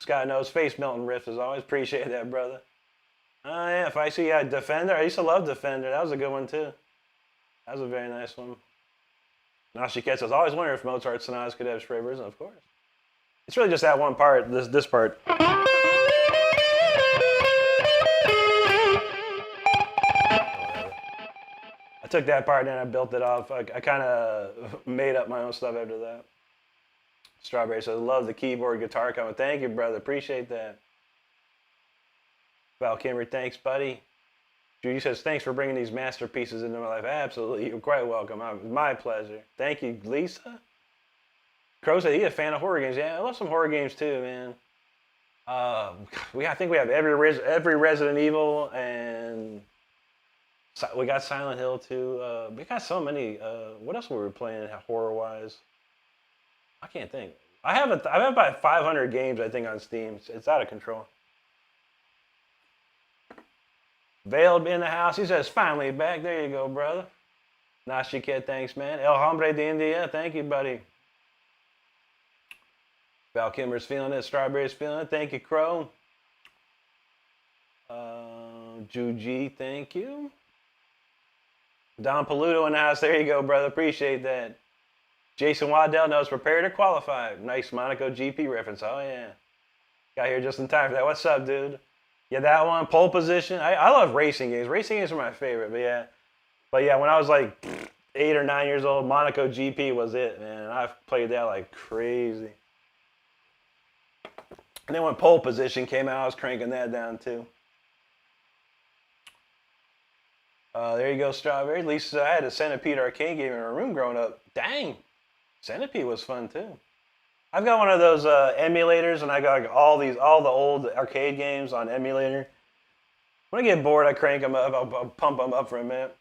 Scott knows face melting riff as always. Appreciate that, brother. Oh yeah, if I see Defender. I used to love Defender. That was a good one too. That was a very nice one. Nashi Kit says, always wonder if Mozart sonatas could have stray versions. Of course. It's really just that one part. This part. I took that part and then I built it off. I kind of made up my own stuff after that. Strawberry says, love the keyboard guitar comment. Thank you, brother. Appreciate that. Val Kimber, thanks, buddy. Judy says, thanks for bringing these masterpieces into my life. Absolutely. You're quite welcome. My pleasure. Thank you, Lisa. Crow said he's a fan of horror games. Yeah, I love some horror games too, man. I think we have every Resident Evil, and we got Silent Hill too. We got so many. What else were we playing horror-wise? I can't think. I have about 500 games, I think, on Steam. It's out of control. Veiled in the house. He says, finally back. There you go, brother. Nashi Kid, thanks, man. El Hombre de India, thank you, buddy. Val Kimber's feeling it. Strawberry's feeling it. Thank you, Crow. Juji, thank you. Don Paluto in the house. There you go, brother. Appreciate that. Jason Waddell knows prepare to qualify. Nice Monaco GP reference. Oh, yeah. Got here just in time for that. What's up, dude? Yeah, that one. Pole position. I love racing games. Racing games are my favorite, but yeah. But yeah, when I was like 8 or 9 years old, Monaco GP was it, man. I've played that like crazy. And then when pole position came out, I was cranking that down too. There you go, Strawberry. Lisa, I had a Centipede arcade game in my room growing up. Dang, Centipede was fun too. I've got one of those emulators, and I got like, all the old arcade games on emulator. When I get bored, I crank them up. I'll pump them up for a minute.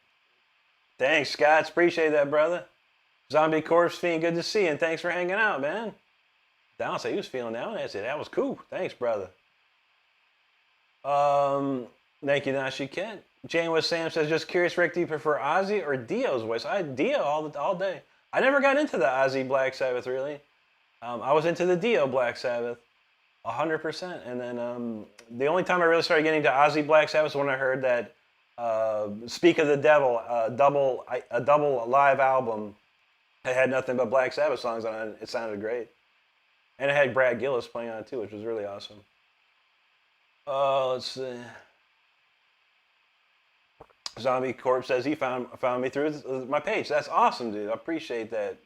Thanks, Scott. Appreciate that, brother. Zombie Corpse Fiend, good to see you, and thanks for hanging out, man. Down said he was feeling that one. I said, that was cool. Thanks, brother. Thank you, Nashi Kent. Jane with Sam says, just curious, Rick, do you prefer Ozzy or Dio's voice? I had Dio all day. I never got into the Ozzy Black Sabbath, really. I was into the Dio Black Sabbath, 100%. And then the only time I really started getting into Ozzy Black Sabbath was when I heard that Speak of the Devil, a double live album that had nothing but Black Sabbath songs on it. It sounded great. And it had Brad Gillis playing on it too, which was really awesome. Let's see. Zombie Corp says he found me through my page. That's awesome, dude. I appreciate that.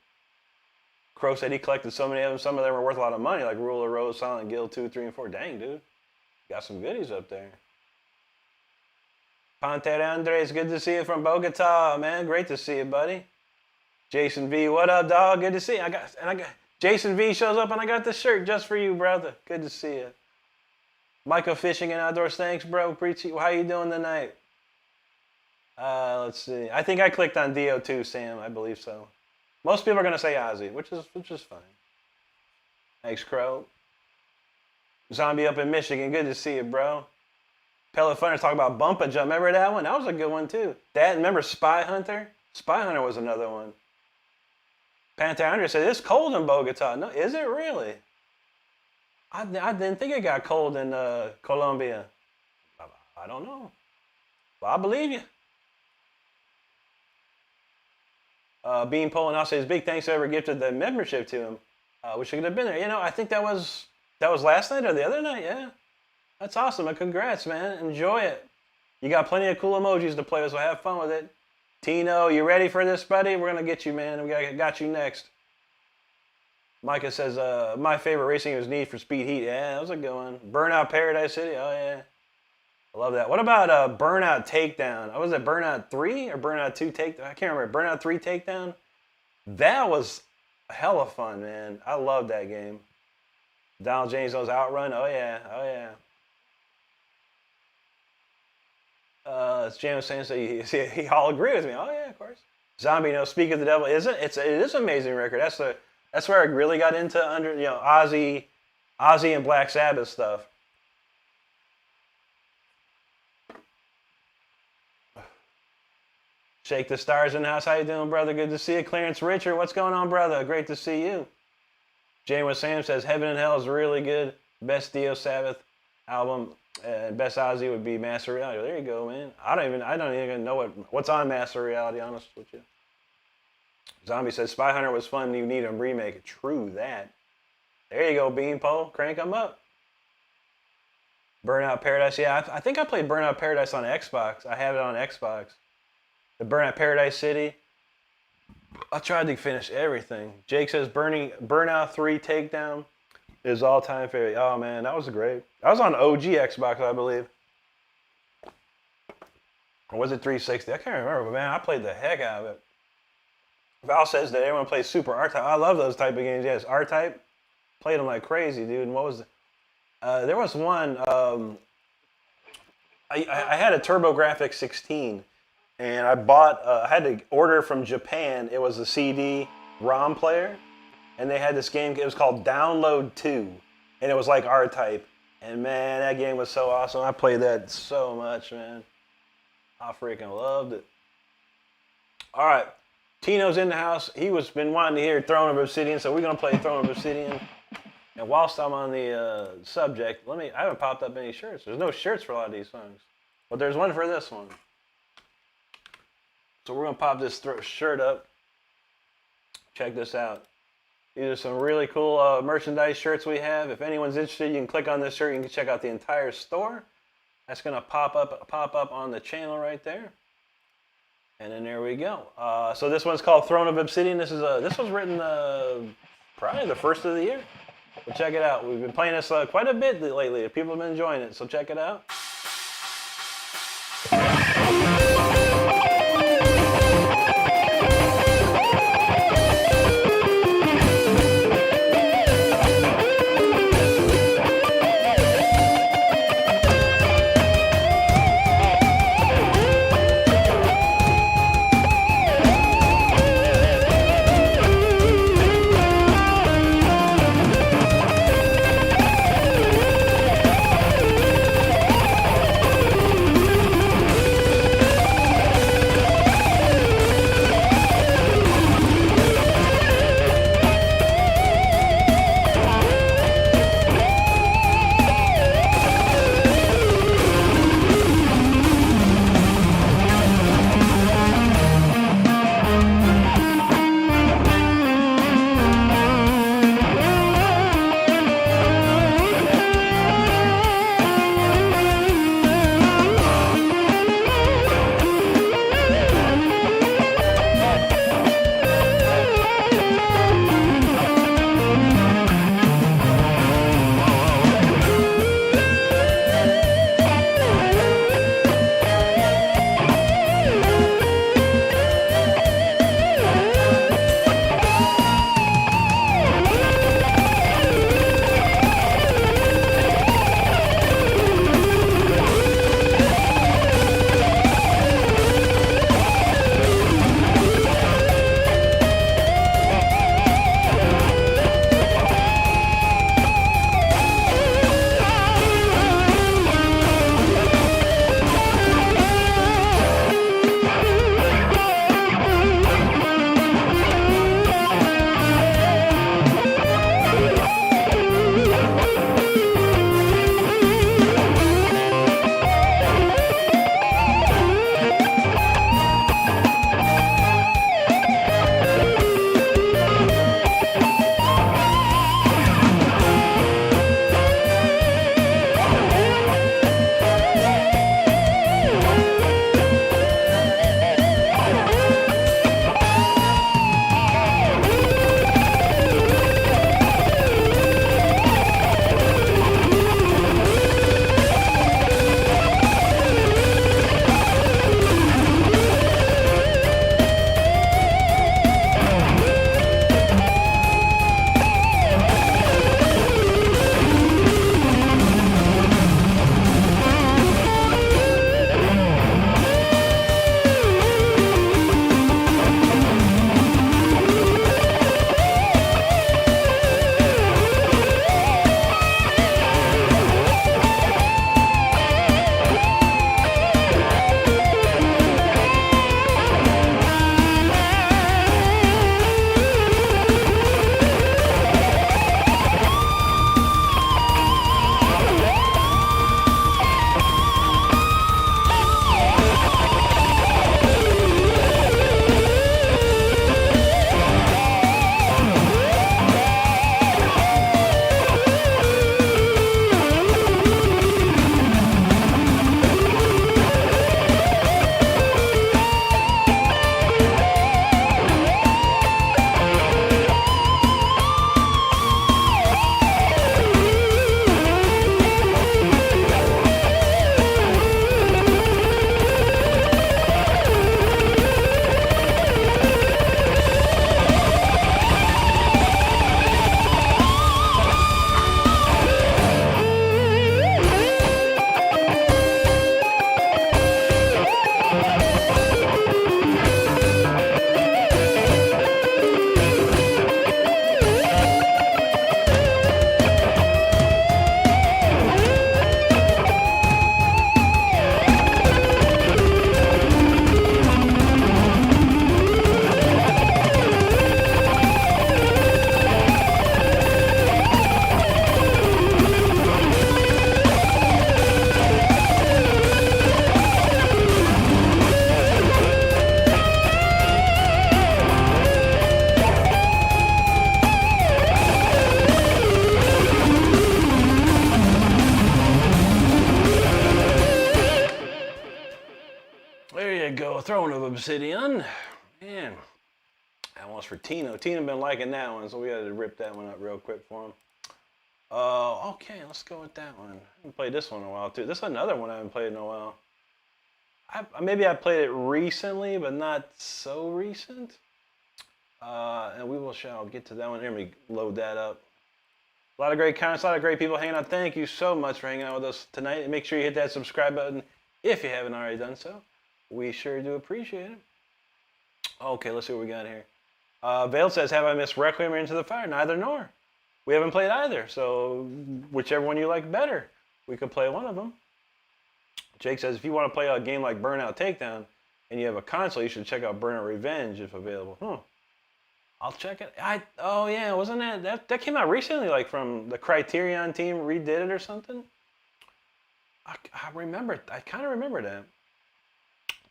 Crow said he collected so many of them. Some of them were worth a lot of money, like Rule of Rose, Silent Guild 2, 3, and 4. Dang, dude. Got some goodies up there. Ponte Andres, good to see you from Bogota, man. Great to see you, buddy. Jason V, what up, dog? Good to see you. I got Jason V shows up and I got this shirt just for you, brother. Good to see you. Michael Fishing and Outdoors, thanks, bro. Appreciate you. How you doing tonight? Let's see. I think I clicked on Dio too, Sam. I believe so. Most people are gonna say Ozzy, which is fine. Thanks, Crow. Zombie up in Michigan. Good to see you, bro. Pellet Funners talk about Bump and Jump. Remember that one? That was a good one too. Remember Spy Hunter? Spy Hunter was another one. Panther Andre said it's cold in Bogota. No, is it really? I didn't think it got cold in Colombia. I don't know. Well, I believe you. Bean Poland also says big thanks to whoever gifted the membership to him. Wish I could have been there. You know, I think that was last night or the other night. Yeah, that's awesome. And congrats, man. Enjoy it. You got plenty of cool emojis to play with, so have fun with it. Tino, you ready for this, buddy? We're gonna get you, man. We got you next. Micah says my favorite racing was Need for Speed Heat. Yeah, that was a good one. Burnout Paradise City. Oh yeah. I love that. What about Burnout Takedown? Was it Burnout 3 or Burnout 2 Takedown? I can't remember. Burnout 3 Takedown? That was hella fun, man. I love that game. Donald James knows Outrun. Oh, yeah. Oh, yeah. It's James saying so he all agree with me. Oh, yeah, of course. Zombie, Speak of the Devil. It is an amazing record. That's where I really got into Ozzy and Black Sabbath stuff. Shake the Stars in the house. How you doing, brother? Good to see you. Clarence Richard, what's going on, brother? Great to see you. James Sam says Heaven and Hell is really good. Best Dio Sabbath album. Best Ozzy would be Master Reality. There you go, man. I don't even know what's on Master Reality, honest with you. Zombie says Spy Hunter was fun. You need a remake. True that. There you go, Beanpole. Crank them up. Burnout Paradise. Yeah, I think I played Burnout Paradise on Xbox. I have it on Xbox. The Burnout Paradise City. I tried to finish everything. Jake says Burnout 3 Takedown is all-time favorite. Oh, man, that was great. I was on OG Xbox, I believe. Or was it 360? I can't remember, but, man, I played the heck out of it. Val says that everyone plays Super R-Type. I love those type of games. Yes, R-Type. Played them like crazy, dude. And what was there was one. I had a TurboGrafx 16. And I bought, I had to order from Japan. It was a CD-ROM player. And they had this game, it was called Download 2. And it was like R-Type. And man, that game was so awesome. I played that so much, man. I freaking loved it. All right. Tino's in the house. He was been wanting to hear Throne of Obsidian, so we're going to play Throne of Obsidian. And whilst I'm on the subject, I haven't popped up any shirts. There's no shirts for a lot of these songs. But there's one for this one. So we're going to pop this shirt up. Check this out. These are some really cool merchandise shirts we have. If anyone's interested, you can click on this shirt. You can check out the entire store. That's going to pop up on the channel right there. And then there we go. So this one's called Throne of Obsidian. This was written probably the first of the year. But check it out. We've been playing this quite a bit lately. People have been enjoying it. So check it out. Throne of Obsidian. Man, that one's for Tino. Tino been liking that one, so we had to rip that one up real quick for him. Okay, let's go with that one. I haven't played this one in a while, too. This is another one I haven't played in a while. Maybe I played it recently, but not so recent. And we shall get to that one. Here, let me load that up. A lot of great comments, a lot of great people hanging out. Thank you so much for hanging out with us tonight. And make sure you hit that subscribe button if you haven't already done so. We sure do appreciate it. Okay, let's see what we got here. Vale says, have I missed Requiem or Into the Fire? Neither nor. We haven't played either, so whichever one you like better, we could play one of them. Jake says, if you want to play a game like Burnout Takedown and you have a console, you should check out Burnout Revenge if available. I'll check it. Oh yeah, wasn't that came out recently? Like from the Criterion team redid it or something. I remember. I kind of remember that.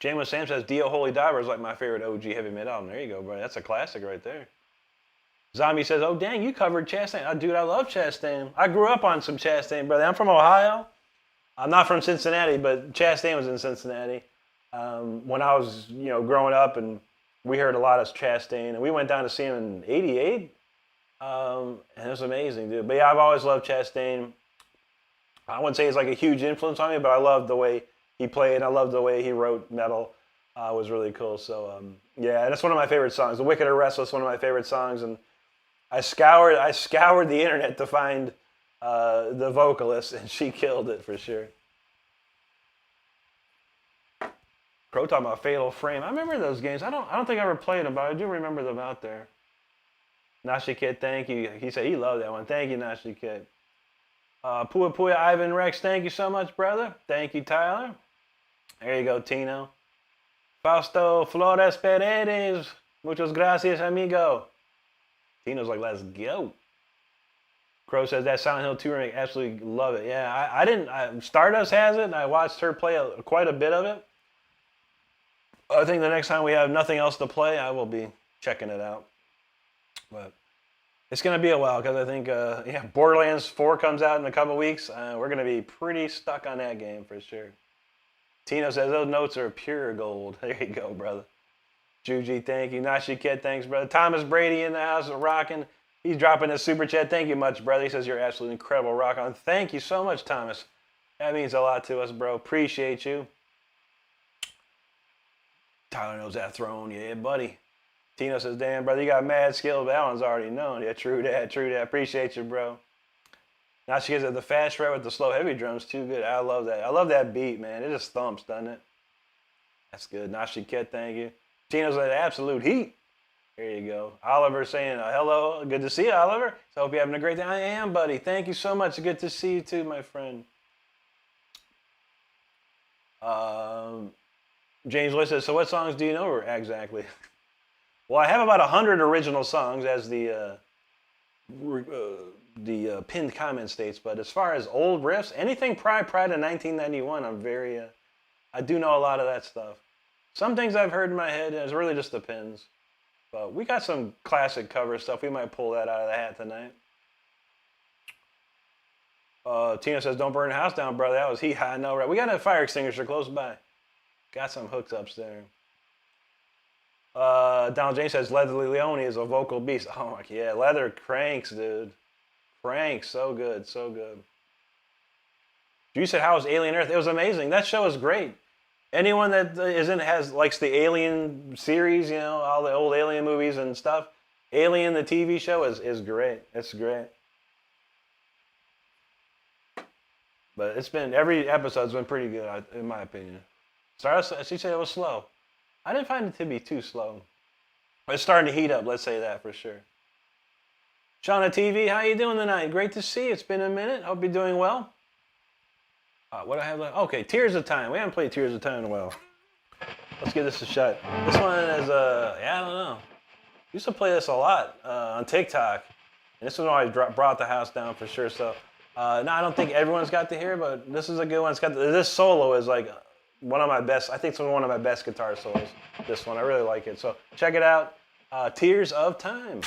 James Sam says, Dio Holy Diver is like my favorite OG heavy metal album. There you go, bro. That's a classic right there. Zombie says, oh, dang, you covered Chastain. Oh, dude, I love Chastain. I grew up on some Chastain, brother. I'm from Ohio. I'm not from Cincinnati, but Chastain was in Cincinnati. When I was, growing up, and we heard a lot of Chastain. And we went down to see him in '88. And it was amazing, dude. But yeah, I've always loved Chastain. I wouldn't say he's like a huge influence on me, but I love the way he played. I love the way he wrote metal. It was really cool. So, yeah, that's one of my favorite songs. The Wicked or Restless, one of my favorite songs. And I scoured the internet to find the vocalist, and she killed it for sure. Crow talking about Fatal Frame. I remember those games. I don't think I ever played them, but I do remember them out there. Nashi Kid, thank you. He said he loved that one. Thank you, Nashi Kid. Pua Pua Ivan Rex, thank you so much, brother. Thank you, Tyler. There you go, Tino. Fausto Flores Paredes. Muchas gracias, amigo. Tino's like, let's go. Crow says that Silent Hill 2 remake, absolutely love it. Yeah, I didn't. Stardust has it, and I watched her play quite a bit of it. I think the next time we have nothing else to play, I will be checking it out. But it's going to be a while because I think, Borderlands 4 comes out in a couple weeks. We're going to be pretty stuck on that game for sure. Tino says those notes are pure gold. There you go, brother. Juji, thank you. Nashi Kid, thanks, brother. Thomas Brady in the house rocking. He's dropping a super chat. Thank you much, brother. He says you're absolutely incredible, rock on. Thank you so much, Thomas. That means a lot to us, bro. Appreciate you. Tyler knows that throne. Yeah, buddy. Tino says, damn, brother, you got mad skill, but that one's already known. Yeah, true that, true that. Appreciate you, bro. Now she gets the fast shred with the slow heavy drums, too good. I love that. I love that beat, man. It just thumps, doesn't it? That's good. Nashi Kid, thank you. Tino's at absolute heat. There you go. Oliver saying, hello. Good to see you, Oliver. So hope you're having a great day. I am, buddy. Thank you so much. Good to see you, too, my friend. James Lee says, so what songs do you know exactly? Well, I have about 100 original songs, as the pinned comment states. But as far as old riffs, anything prior to 1991, I do know a lot of that stuff. Some things I've heard in my head, and it really just depends. But we got some classic cover stuff. We might pull that out of the hat tonight. Tina says, don't burn the house down, brother. That was heat high. No, right? We got a fire extinguisher close by. Got some hookups there. Donald James says, Leather Leone is a vocal beast. Oh, my, yeah. Leather cranks, dude. Cranks. So good. So good. You said, how was Alien Earth? It was amazing. That show is great. Anyone that likes the Alien series, all the old Alien movies and stuff, Alien, the TV show, is great. It's great. But every episode's been pretty good, in my opinion. She said it was slow. I didn't find it to be too slow. It's starting to heat up, let's say that for sure. Shauna TV, how you doing tonight? Great to see you. It's been a minute. Hope you're doing well. What do I have left? Okay, Tears of Time. We haven't played Tears of Time in a while. Let's give this a shot. This one is, I don't know. Used to play this a lot on TikTok. And this one always brought the house down for sure. So, no, I don't think everyone's got to hear, but this is a good one. This solo is like one of my best. I think it's one of my best guitar solos. This one, I really like it. So check it out. Tears of Time.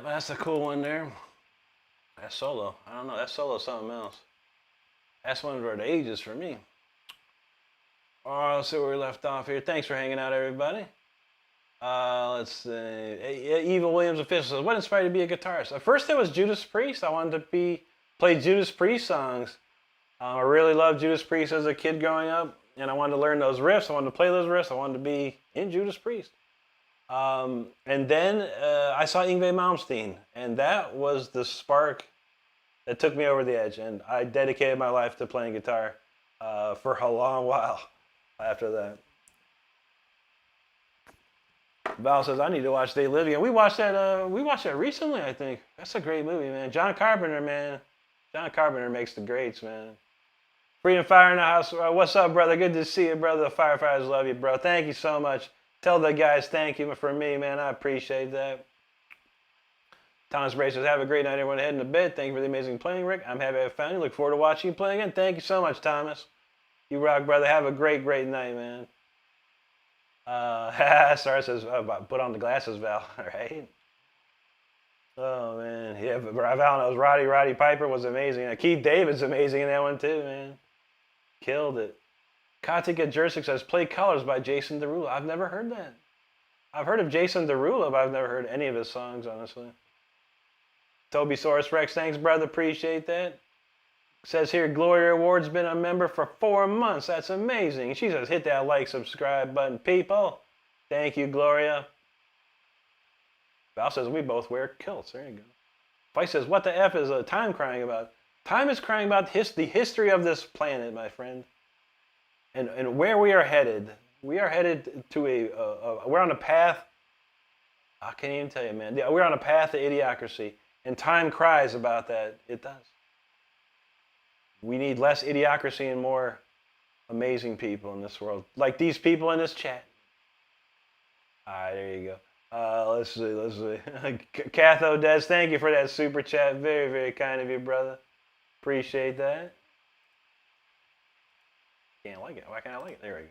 Yep, that's a cool one there. That solo. I don't know. That solo's something else. That's one for the ages for me. All right, let's see where we left off here. Thanks for hanging out, everybody. Let's see. Evil Williams Official says, what inspired you to be a guitarist? At first it was Judas Priest. I wanted to play Judas Priest songs. I really loved Judas Priest as a kid growing up, and I wanted to learn those riffs. I wanted to play those riffs. I wanted to be in Judas Priest. And then I saw Yngwie Malmsteen, and that was the spark that took me over the edge. And I dedicated my life to playing guitar for a long while after that. Val says, I need to watch They Live Again. We watched that recently, I think. That's a great movie, man. John Carpenter, man. John Carpenter makes the greats, man. Freedom Fire in the house. What's up, brother? Good to see you, brother. The firefighters love you, bro. Thank you so much. Tell the guys thank you for me, man. I appreciate that. Thomas Bray says, have a great night, everyone. Heading to bed. Thank you for the amazing playing, Rick. I'm happy I found you. Look forward to watching you play again. Thank you so much, Thomas. You rock, brother. Have a great, great night, man. Sarah says, put on the glasses, Val, right? Oh, man. Yeah, but Val knows Roddy Piper was amazing. Keith David's amazing in that one, too, man. Killed it. Katika Jersey says, play Colors by Jason Derulo. I've never heard that. I've heard of Jason Derulo, but I've never heard any of his songs, honestly. Toby Soros Rex, thanks, brother. Appreciate that. Says here, Gloria Award's been a member for 4 months. That's amazing. She says, hit that like, subscribe button, people. Thank you, Gloria. Val says, we both wear kilts. There you go. Fife says, what the F is time crying about? Time is crying about the history of this planet, my friend. And where we are headed. We are headed to we're on a path. I can't even tell you, man. We're on a path to idiocracy. And time cries about that. It does. We need less idiocracy and more amazing people in this world. Like these people in this chat. All right, there you go. Let's see. Catho Des, thank you for that super chat. Very, very kind of you, brother. Appreciate that. Can't like it. Why can't I like it? There we go.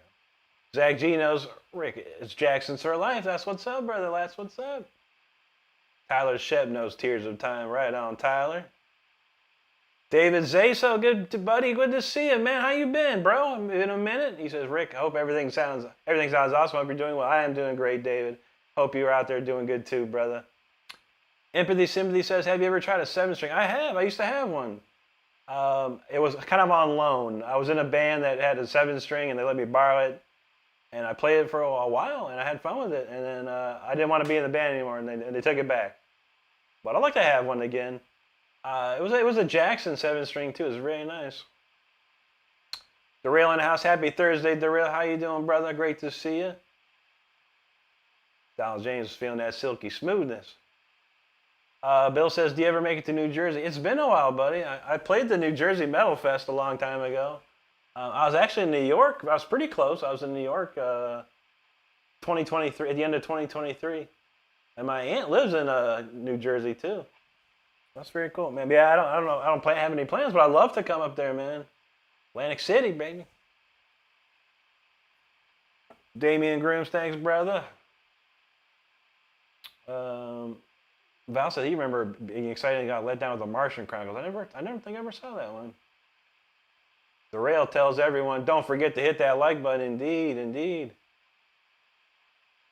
Zach G knows, Rick, it's Jackson's for life. That's what's up, brother. That's what's up. Tyler Shep knows Tears of Time. Right on, Tyler. David Zaso, good buddy. Good to see you, man. How you been, bro? In a minute. He says, Rick, I hope everything sounds awesome. I hope you're doing well. I am doing great, David. Hope you're out there doing good too, brother. Empathy Sympathy says, have you ever tried a 7-string? I have. I used to have one. It was kind of on loan. I was in a band that had a 7-string, and they let me borrow it. And I played it for a while, and I had fun with it. And then I didn't want to be in the band anymore, and they took it back. But I'd like to have one again. It was a Jackson 7-string too. It was very nice. Derail in the house. Happy Thursday, Derail. How you doing, brother? Great to see you. Donald James is feeling that silky smoothness. Bill says, do you ever make it to New Jersey? It's been a while, buddy. I played the New Jersey Metal Fest a long time ago. I was actually in New York. I was pretty close. I was in New York 2023, at the end of 2023. And my aunt lives in New Jersey, too. That's very cool, man. Yeah, I don't know. I don't have any plans, but I'd love to come up there, man. Atlantic City, baby. Damian Grooms, thanks, brother. Val said he remember being excited and got let down with the Martian Chronicles. I never think I ever saw that one. The Rail tells everyone, don't forget to hit that like button. Indeed, indeed.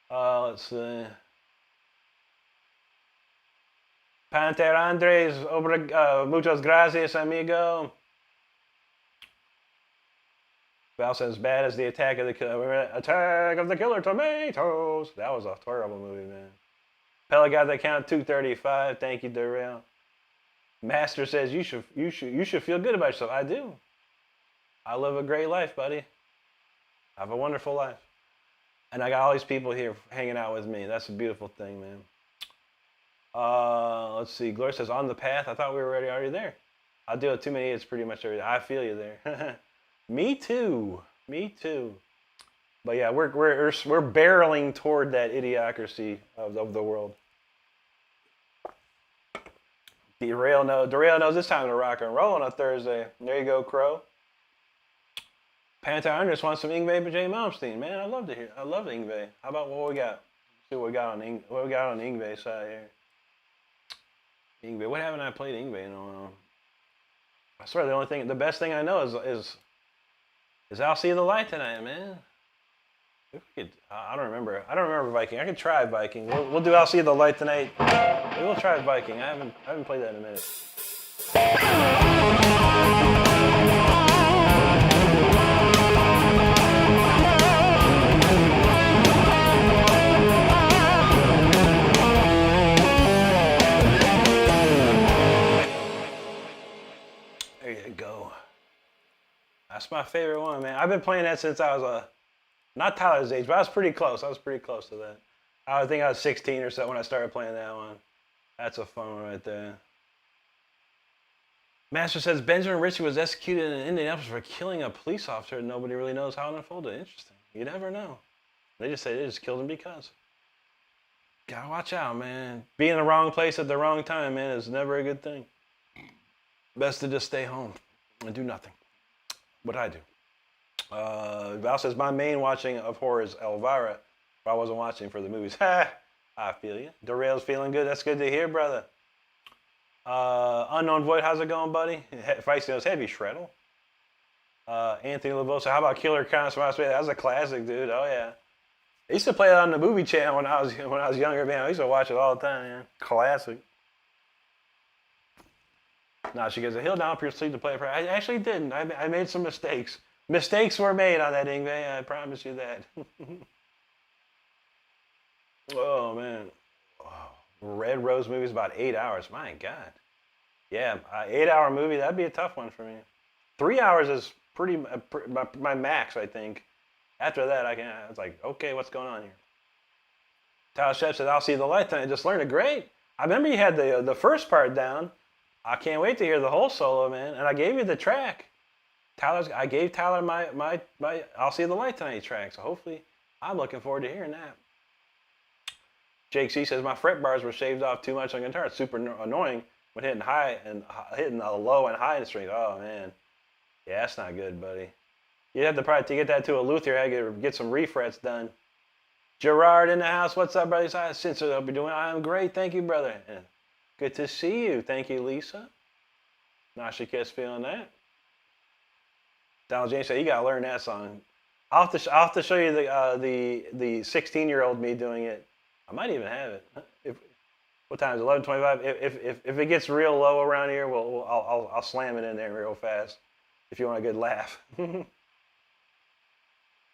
Let's see. Panter Andres, muchas gracias, amigo. Val says, bad as the Attack of the Killer Tomatoes. That was a horrible movie, man. Pella got that count 235. Thank you, Derail. Master says you should feel good about yourself. I do. I live a great life, buddy. I have a wonderful life. And I got all these people here hanging out with me. That's a beautiful thing, man. Let's see. Gloria says, on the path. I thought we were already there. I'll deal with too many idiots pretty much every day. I feel you there. Me too. Me too. But yeah, we're barreling toward that idiocracy of the world. Derail knows it's time to rock and roll on a Thursday. There you go, Crow. Panther just wants some Yngwie J. Malmsteen. Man, I'd love to hear. I love Yngwie. How about what we got? Let's see what we got on Yngwie's side here. Ingve. What haven't I played Ingve in a while? I swear the best thing I know is I'll see the light tonight, man. If we could, I don't remember. I don't remember Viking. I could try Viking. We'll do I'll see the light tonight. We'll try Viking. I haven't played that in a minute. There you go. That's my favorite one, man. I've been playing that since I was not Tyler's age, but I was pretty close. I was pretty close to that. I think I was 16 or so when I started playing that one. That's a fun one right there. Master says Benjamin Ritchie was executed in Indianapolis for killing a police officer and nobody really knows how it unfolded. Interesting. You never know. They just say they just killed him because. Gotta watch out, man. Being in the wrong place at the wrong time, man, is never a good thing. Best to just stay home and do nothing. What I do. Val says, my main watching of horror is Elvira. If I wasn't watching for the movies. Ha! I feel you. Derail's feeling good. That's good to hear, brother. Unknown Void, how's it going, buddy? Feisty knows heavy shreddle. Anthony Lavosa, how about Killer Clowns from Australia? That was a classic, dude. Oh yeah. I used to play it on the movie channel when I was younger, man. I used to watch it all the time, man. Classic. Nah, she goes, he'll now proceed to play for her. I actually didn't. I made some mistakes. Mistakes were made on that, Ingve. I promise you that. Oh, man. Oh, Red Rose movie is about 8 hours. My God. Yeah, 8-hour movie, that'd be a tough one for me. 3 hours is pretty my max, I think. After that, I was like, okay, what's going on here? Tyler Chef said, I'll see the light tonight. I just learned it. Great. I remember you had the first part down. I can't wait to hear the whole solo, man. And I gave you the track. I gave Tyler my I'll see the light tonight track. So hopefully, I'm looking forward to hearing that. Jake C says my fret bars were shaved off too much on guitar. It's super annoying when hitting a low and high strings. Oh man, yeah, that's not good, buddy. You'd have to probably to get that to a luthier. I get some refrets done. Gerard in the house. What's up, brother? Since I'll be doing. I'm great, thank you, brother. And good to see you. Thank you, Lisa. Nasha Kiss feeling that. Donald James said you gotta learn that song. I'll have to show you the 16-year-old me doing it. I might even have it. What time is it? 11:25? If it gets real low around here, I'll slam it in there real fast. If you want a good laugh.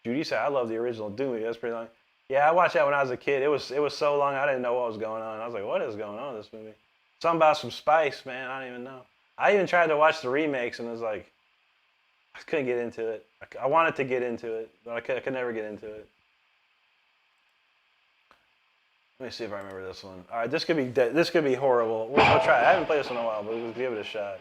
Judy said I love the original Doom. That's pretty long. Yeah, I watched that when I was a kid. It was so long I didn't know what was going on. I was like, what is going on in this movie? Something about some spice, man. I don't even know. I even tried to watch the remakes and it was like, I couldn't get into it. I wanted to get into it, but I could never get into it. Let me see if I remember this one. All right, this could be horrible. We'll try it. I haven't played this in a while, but we'll give it a shot.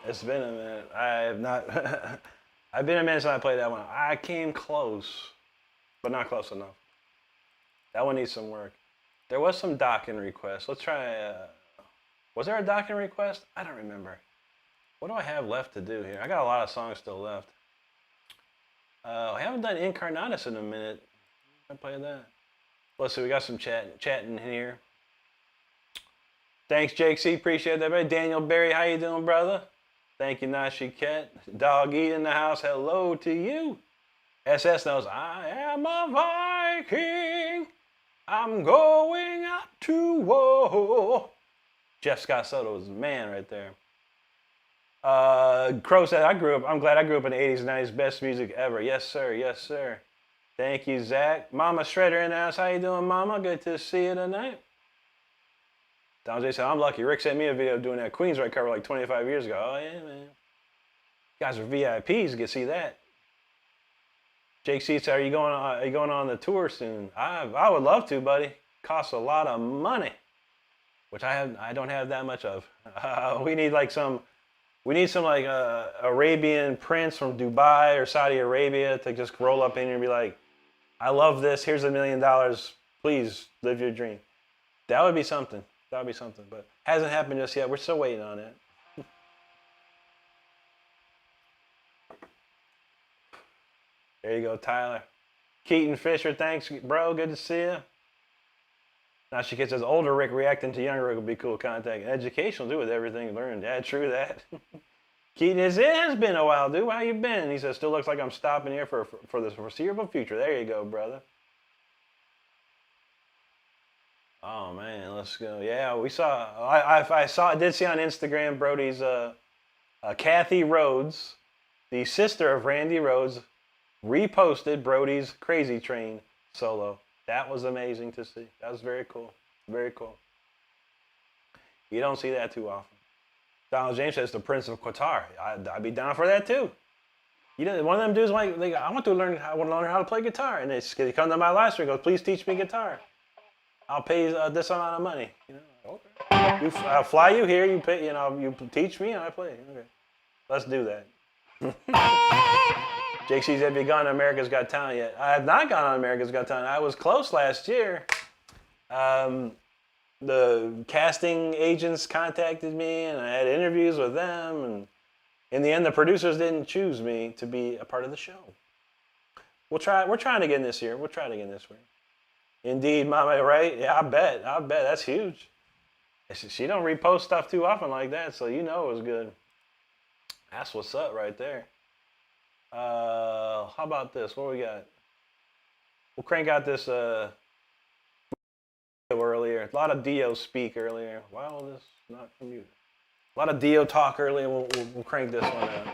It's been a minute. I have not. I've been a minute since I played that one. I came close, but not close enough. That one needs some work. There was some docking requests. Let's try. Was there a docking request? I don't remember. What do I have left to do here? I got a lot of songs still left. I haven't done Incarnatus in a minute. I play that. Let's see, we got some chatting here. Thanks, Jake C. Appreciate that, buddy. Daniel Berry, how you doing, brother? Thank you, Nashi Ket. Dog Eat in the house, hello to you. SS knows, I am a Viking. I'm going out to war. Jeff Scott Soto is the man right there. Crow said, I'm glad I grew up in the 80s and 90s. Best music ever. Yes, sir. Yes, sir. Thank you, Zach. Mama Shredder in the house. How you doing, Mama? Good to see you tonight. Don J said, I'm lucky. Rick sent me a video doing that Queensrÿche cover like 25 years ago. Oh, yeah, man. You guys are VIPs. You can see that. Jake C said, are you going on the tour soon? I would love to, buddy. Costs a lot of money, which I don't have that much of. We need some like Arabian prince from Dubai or Saudi Arabia to just roll up in here and be like, I love this. Here's $1 million. Please live your dream. That would be something. That would be something, but hasn't happened just yet. We're still waiting on it. There you go, Tyler. Keaton Fisher, thanks, bro. Good to see you. Now she says, older Rick reacting to younger Rick would be cool contact. Educational, do with everything learned. Yeah, true that. Keaton, it has been a while, dude. How you been? He says, still looks like I'm stopping here for the foreseeable future. There you go, brother. Oh man, let's go. Yeah, we saw. I did see on Instagram, Brody's Kathy Rhodes, the sister of Randy Rhodes, reposted Brody's Crazy Train solo. That was amazing to see. That was very cool. Very cool. You don't see that too often. Donald James says the Prince of Qatar. I'd be down for that too. You know, one of them dudes like I want to learn how to play guitar, and they come to my live stream and goes, please teach me guitar. I'll pay this amount of money. You know, okay. I'll fly you here. You pay. You know, you teach me, and I play. Okay, let's do that. Jake says, have you gone to America's Got Talent yet? I have not gone on America's Got Talent. I was close last year. The casting agents contacted me, and I had interviews with them. And in the end, the producers didn't choose me to be a part of the show. We're trying again this year. We'll try it again this year. Indeed, Mama, right? Yeah, I bet. That's huge. She don't repost stuff too often like that, so you know it was good. That's what's up right there. How about this? What we got? We'll crank out this earlier. A lot of Dio speak earlier. Why will this not commute? A lot of Dio talk earlier. We'll crank this one out.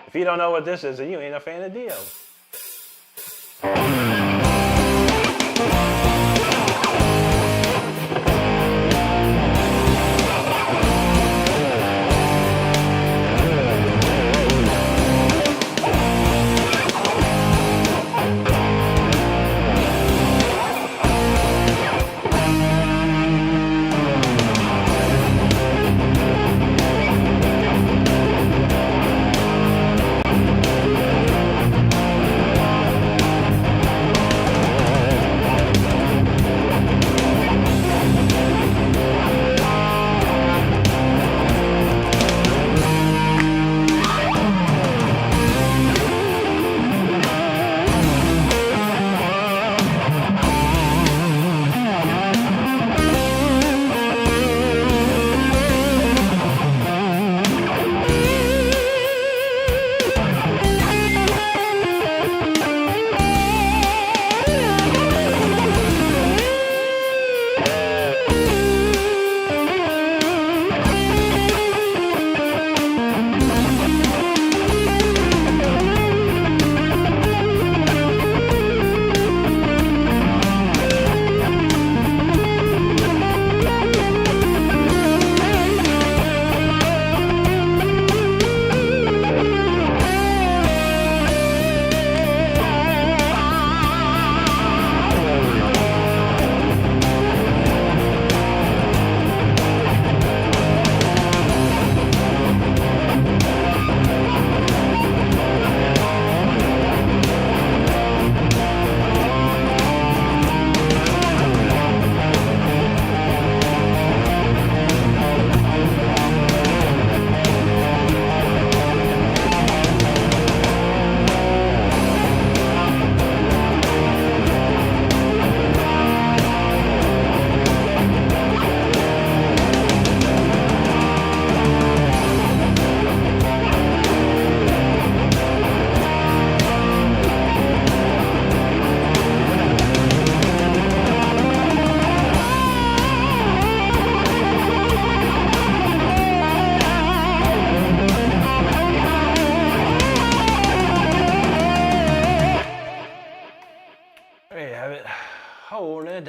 If you don't know what this is, then you ain't a fan of Dio.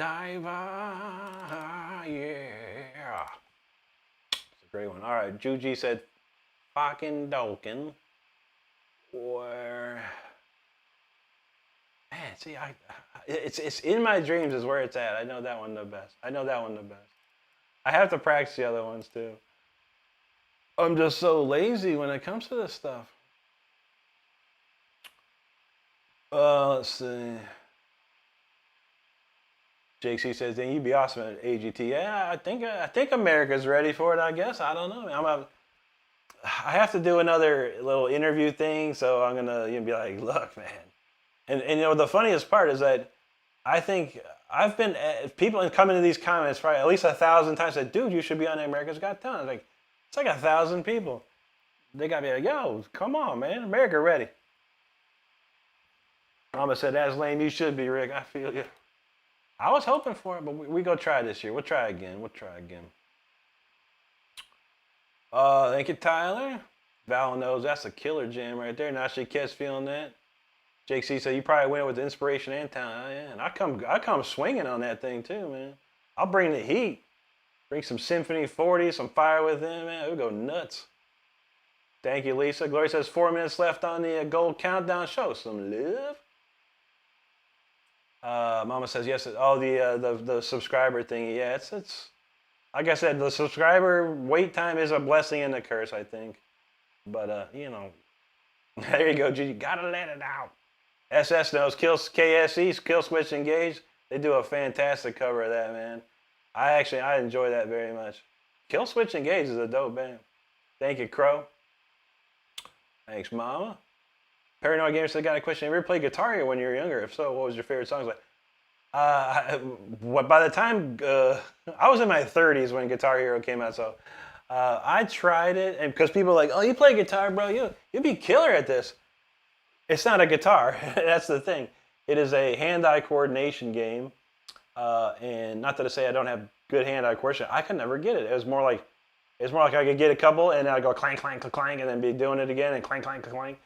Diver, yeah. It's a great one. All right, Juji said, fucking Dolkin. Or, man, see, it's in my dreams is where it's at. I know that one the best. I have to practice the other ones too. I'm just so lazy when it comes to this stuff. Let's see. JC says, then you'd be awesome at AGT. Yeah, I think America's ready for it, I guess. I don't know. I have to do another little interview thing, so I'm gonna be like, look, man. And the funniest part is that I think I've been people come into these comments probably at least 1,000 times said, dude, you should be on America's Got Talent. Like, it's like 1,000 people. They got me like, yo, come on, man, America ready. Mama said, that's lame. You should be, Rick. I feel you. I was hoping for it, but we go try this year. We'll try again. Thank you, Tyler. Val knows that's a killer jam right there. Now she gets feeling that. Jake C said you probably went with the inspiration and talent. Oh, yeah, and I come swinging on that thing too, man. I'll bring the heat. Bring some Symphony 40, some Fire Within, man. We'll go nuts. Thank you, Lisa. Gloria says 4 minutes left on the gold countdown. Show some love. Mama says yes. Oh, the subscriber thing. Yeah, it's like I said, the subscriber wait time is a blessing and a curse, I think. But there you go, G. You gotta let it out. SS knows KSE, Kill Switch Engage. They do a fantastic cover of that, man. I enjoy that very much. Kill Switch Engage is a dope band. Thank you, Crow. Thanks, Mama. Paranoid Gamer said, got a question. Have you ever played Guitar Hero when you were younger? If so, what was your favorite song? By the time I was in my 30s when Guitar Hero came out, so I tried it, and because people are like, oh, you play guitar, bro, you'd be killer at this. It's not a guitar. That's the thing. It is a hand-eye coordination game, and not that I say I don't have good hand-eye coordination. I could never get it. It was more like I could get a couple, and then I'd go clank, clank, clank, and then be doing it again, and clank, clank, clank.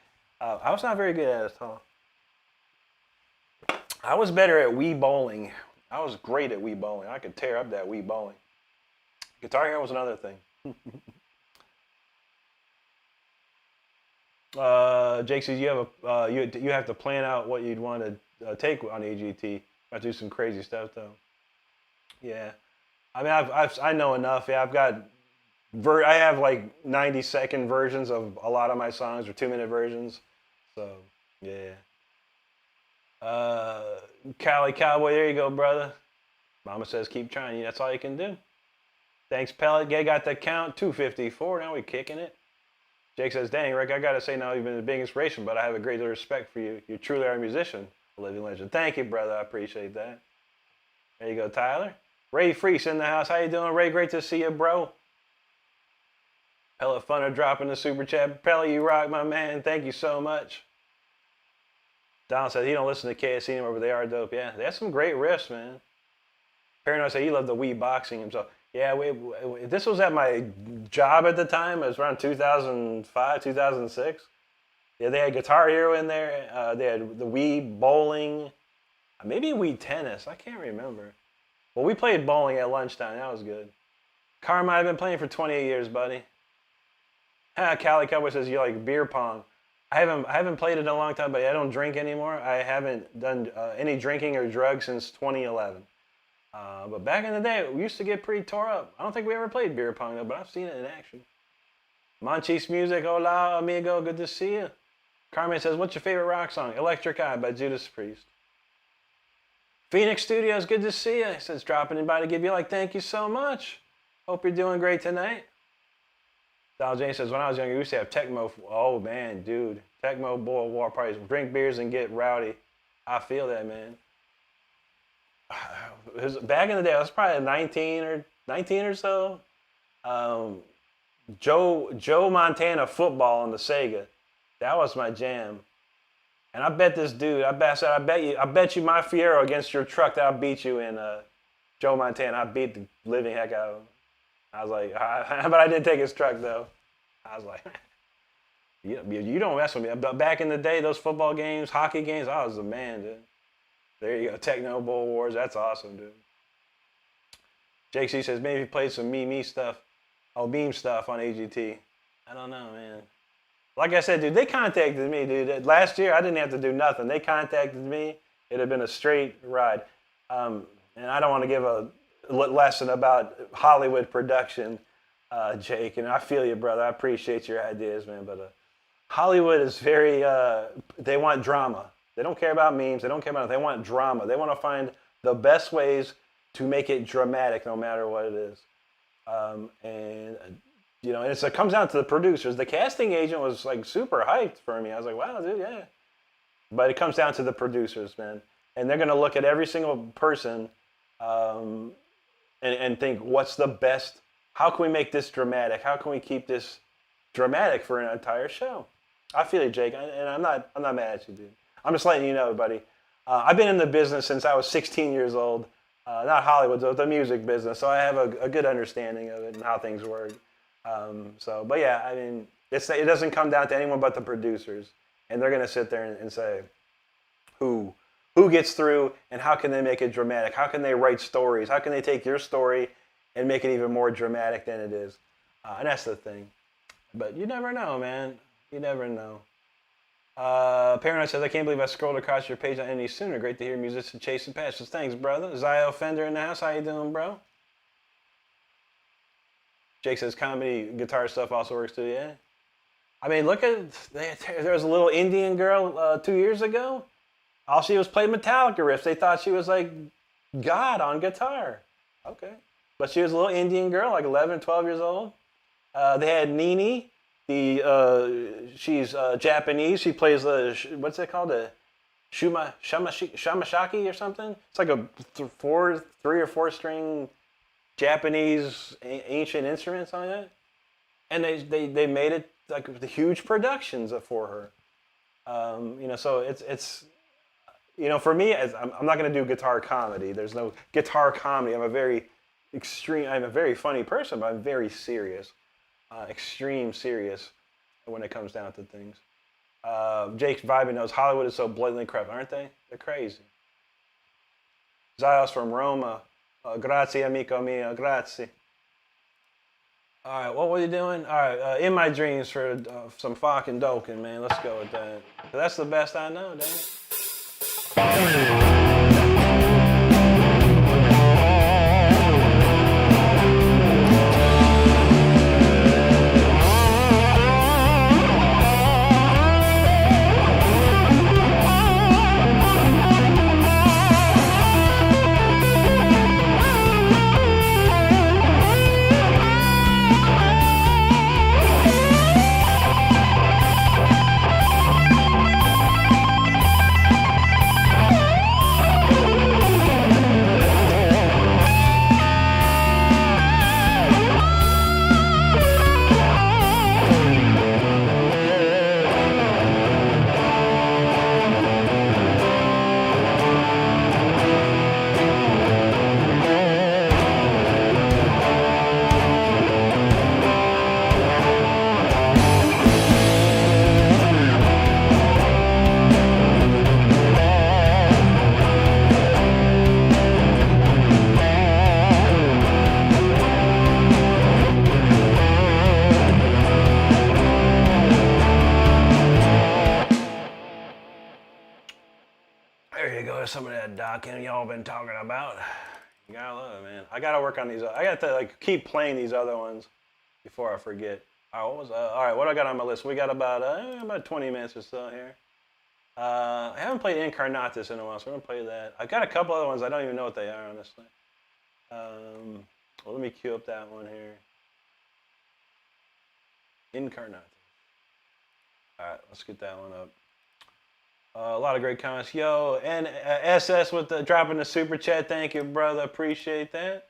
I was not very good at it at all. I was better at Wii bowling. I was great at Wii bowling. I could tear up that Wii bowling. Guitar Hero was another thing. Jake says you have to plan out what you'd want to take on AGT. I have to do some crazy stuff though. Yeah, I mean I know enough. Yeah, I have like 90-second versions of a lot of my songs or 2-minute versions. So yeah. Cali Cowboy, there you go, brother. Mama says keep trying. That's all you can do. Thanks, Pellet. Gay got the count 254. Now we're kicking it. Jake says, dang, Rick, I gotta say now you've been a big inspiration, but I have a great deal of respect for you. You truly are a musician, a living legend. Thank you, brother. I appreciate that. There you go, Tyler. Ray Freese in the house. How you doing, Ray? Great to see you, bro. Pellet Funner dropping the super chat. Pellet, you rock, my man. Thank you so much. Don said he don't listen to KSC anymore, but they are dope. Yeah, they have some great riffs, man. Paranoid said he loved the Wii boxing himself. Yeah, this was at my job at the time. It was around 2005, 2006. Yeah, they had Guitar Hero in there. They had the Wii bowling, maybe Wii tennis. I can't remember. Well, we played bowling at lunchtime. That was good. Karma, I've been playing for 28 years, buddy. Cali Cowboy says you like beer pong. I haven't played it in a long time, but I don't drink anymore. I haven't done any drinking or drugs since 2011. But back in the day, we used to get pretty tore up. I don't think we ever played beer pong though, but I've seen it in action. Monchis Music, hola amigo, good to see you. Carmen says, what's your favorite rock song? Electric Eye by Judas Priest. Phoenix Studios, good to see you. He says, dropping in by to give you thank you so much. Hope you're doing great tonight. Donald James says, when I was younger, we used to have Tecmo. Oh man, dude. Tecmo boy war parties. Drink beers and get rowdy. I feel that, man. Back in the day, I was probably 19 or so. Joe Montana football on the Sega. That was my jam. And I bet this dude, I bet you my Fiero against your truck that I'll beat you in Joe Montana. I beat the living heck out of him. I was like, but I did take his truck though. I was like, you don't mess with me. But back in the day, those football games, hockey games, I was the man, dude. There you go, Techno Bowl Wars. That's awesome, dude. Jake C says maybe play some meme stuff on AGT. I don't know, man. Like I said, dude, they contacted me, dude. Last year, I didn't have to do nothing. They contacted me. It'd have been a straight ride. And I don't want to give a lesson about Hollywood production, Jake. And I feel you, brother. I appreciate your ideas, man. But Hollywood is very, they want drama. They don't care about memes. They don't care about it. They want drama. They want to find the best ways to make it dramatic no matter what it is. You know, and it comes down to the producers. The casting agent was like super hyped for me. I was like, wow, dude, yeah. But it comes down to the producers, man. And they're going to look at every single person and think, what's the best? How can we make this dramatic? How can we keep this dramatic for an entire show? I feel you, Jake, and I'm not mad at you, dude. I'm just letting you know, buddy. I've been in the business since I was 16 years old. Not Hollywood, though, the music business. So I have a good understanding of it and how things work. But yeah, I mean, it doesn't come down to anyone but the producers, and they're gonna sit there and say, who gets through, and how can they make it dramatic? How can they write stories? How can they take your story and make it even more dramatic than it is? And that's the thing. But you never know, man. You never know. Paranoid says, I can't believe I scrolled across your page any sooner. Great to hear musician chasing passions. Thanks, brother. Zio Fender in the house. How you doing, bro? Jake says comedy guitar stuff also works too. Yeah. I mean, look at there was a little Indian girl 2 years ago. All she was playing Metallica riffs. They thought she was like God on guitar. Okay, but she was a little Indian girl, like 11, 12 years old. They had Nini. She's Japanese. She plays the what's it called, the shamashaki or something. It's like a 3 or 4 string Japanese ancient instruments on it, and they made it like the huge productions for her. You know, so it's you know, for me, I'm not going to do guitar comedy. There's no guitar comedy. I'm a very funny person, but I'm very serious, extreme serious when it comes down to things. Jake Vibin knows Hollywood is so blatantly corrupt, aren't they? They're crazy. Zios from Roma. Grazie, amico mio. Grazie. All right, what were you doing? All right, In My Dreams for some fucking Dokken, man. Let's go with that. That's the best I know, dang it. Some of that Dokken y'all been talking about. You gotta love it, man. I gotta work on these. I got to like keep playing these other ones before I forget. All right, what I got on my list? We got about 20 minutes or so here. I haven't played Incarnatus in a while, so we're gonna play that. I got a couple other ones. I don't even know what they are, honestly. Well, let me cue up that one here. Incarnatus. All right, let's get that one up. A lot of great comments. Yo, and SS with dropping the super chat. Thank you, brother. Appreciate that.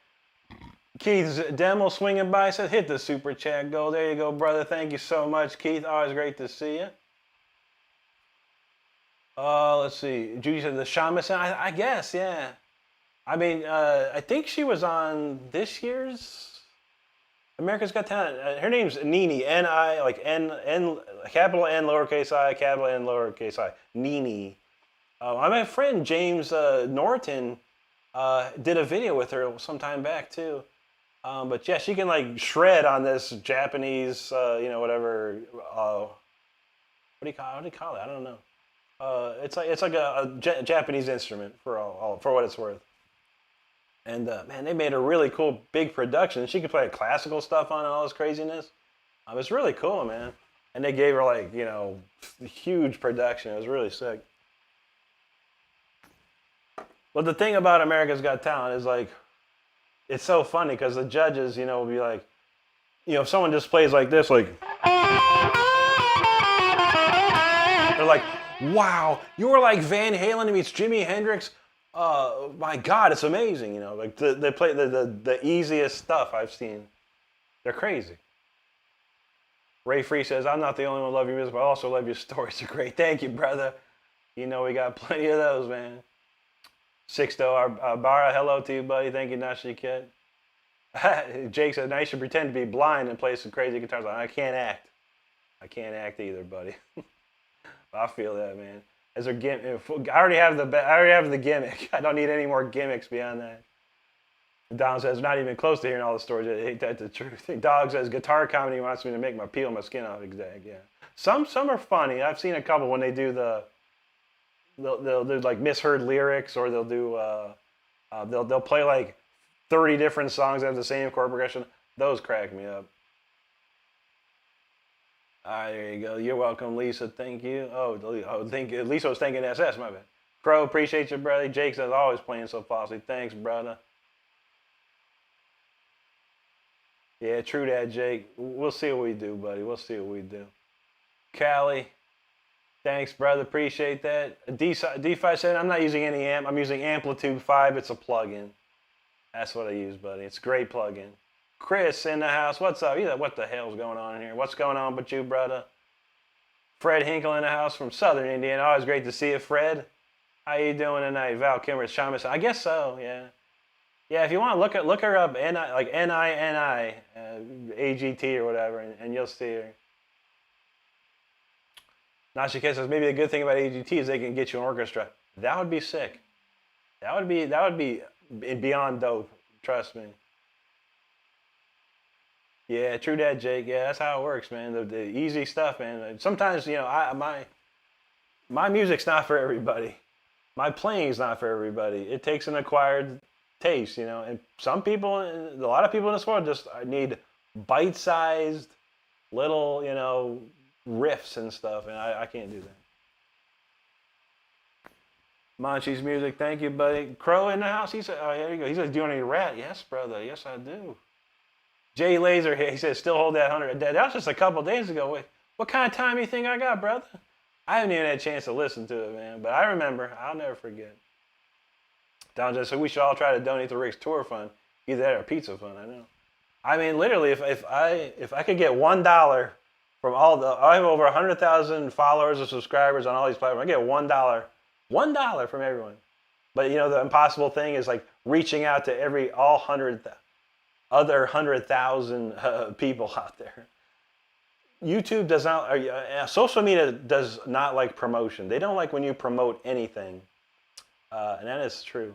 Keith's demo swinging by says, hit the super chat goal. There you go, brother. Thank you so much, Keith. Always great to see you. Let's see. Judy said the Shaman. I guess, yeah. I mean, I think she was on this year's America's Got Talent. Her name's Nini. N-I, like N, capital N, lowercase I, capital N, lowercase I. Nini. My friend James Norton did a video with her some time back, too. But yeah, she can like shred on this Japanese, whatever. What do you call it? I don't know. It's like a Japanese instrument for what it's worth. And man, they made a really cool big production. She could play classical stuff on all this craziness. It's really cool, man. And they gave her like huge production. It was really sick. But the thing about America's Got Talent is like, it's so funny because the judges, will be like, if someone just plays like this, like, they're like, wow, you were like Van Halen meets Jimi Hendrix. My God, it's amazing. Like they play the easiest stuff I've seen. They're crazy. Ray Free says, I'm not the only one who love your music, but I also love your stories. They're great. Thank you, brother. We got plenty of those, man. Sixto Barra, hello to you, buddy. Thank you, Nashi Kid. Jake said, now you should pretend to be blind and play some crazy guitars. I can't act. I can't act either, buddy. I feel that, man. As a gimmick, I already have the gimmick. I don't need any more gimmicks beyond that. Don says, not even close to hearing all the stories. Ain't that the truth? Dog says, guitar comedy wants me to make peel my skin off. Exactly. Yeah. Some are funny. I've seen a couple when they do they'll do like misheard lyrics, or they'll do they'll play like 30 different songs that have the same chord progression. Those crack me up. All right, there you go. You're welcome, Lisa. Thank you. Lisa was thinking SS. My bad. Crow, appreciate you, brother. Jake says, always playing so falsely. Thanks, brother. Yeah, true that, Jake. We'll see what we do, buddy. We'll see what we do. Callie, thanks, brother. Appreciate that. D5 said, I'm not using any amp. I'm using Amplitude 5. It's a plugin. That's what I use, buddy. It's a great plugin. Chris in the house. What's up? He's like, what the hell's going on here? What's going on with you, brother? Fred Hinkle in the house from Southern Indiana. Always great to see you, Fred. How you doing tonight? Val Kimmer, Shamus. I guess so, yeah. Yeah, if you want to look her up, N-I-N-I, AGT or whatever, and you'll see her. Nashika says, maybe the good thing about AGT is they can get you an orchestra. That would be sick. That would be beyond dope. Trust me. Yeah, true that, Jake. Yeah, that's how it works, man. The easy stuff, man. Sometimes, my music's not for everybody. My playing's not for everybody. It takes an acquired taste, and some people, a lot of people in this world just need bite-sized little, riffs and stuff, and I can't do that. Monchi's music, thank you, buddy. Crow in the house, he said, oh, here you go. He says, do you want any Rat? Yes, brother, yes, I do. Jay Laser, he says, still hold that 100. That was just a couple days ago. Wait, what kind of time you think I got, brother? I haven't even had a chance to listen to it, man, but I remember. I'll never forget. Don just said, we should all try to donate to Rick's tour fund. Either that or pizza fund, I know. I mean, literally, if I could get $1 from I have over 100,000 followers or subscribers on all these platforms. I get $1 from everyone. But the impossible thing is like reaching out to all 100,000 people out there. YouTube does not, social media does not like promotion. They don't like when you promote anything. And that is true.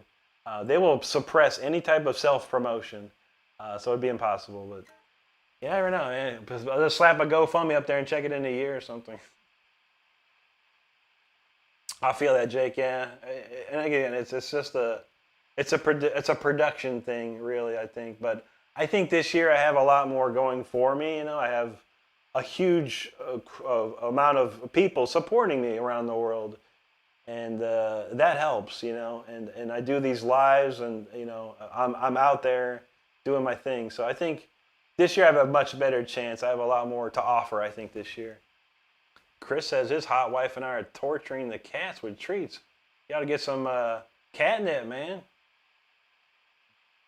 They will suppress any type of self-promotion. So it'd be impossible. But yeah, I don't know, man. I'll just slap a GoFundMe up there and check it in a year or something. I feel that, Jake. Yeah, and again, it's just it's a production thing, really. I think, but I think this year I have a lot more going for me. I have a huge amount of people supporting me around the world, and that helps. And I do these lives, and I'm out there doing my thing. So I think this year I have a much better chance. I have a lot more to offer, I think, this year. Chris says his hot wife and I are torturing the cats with treats. You ought to get some catnip, man.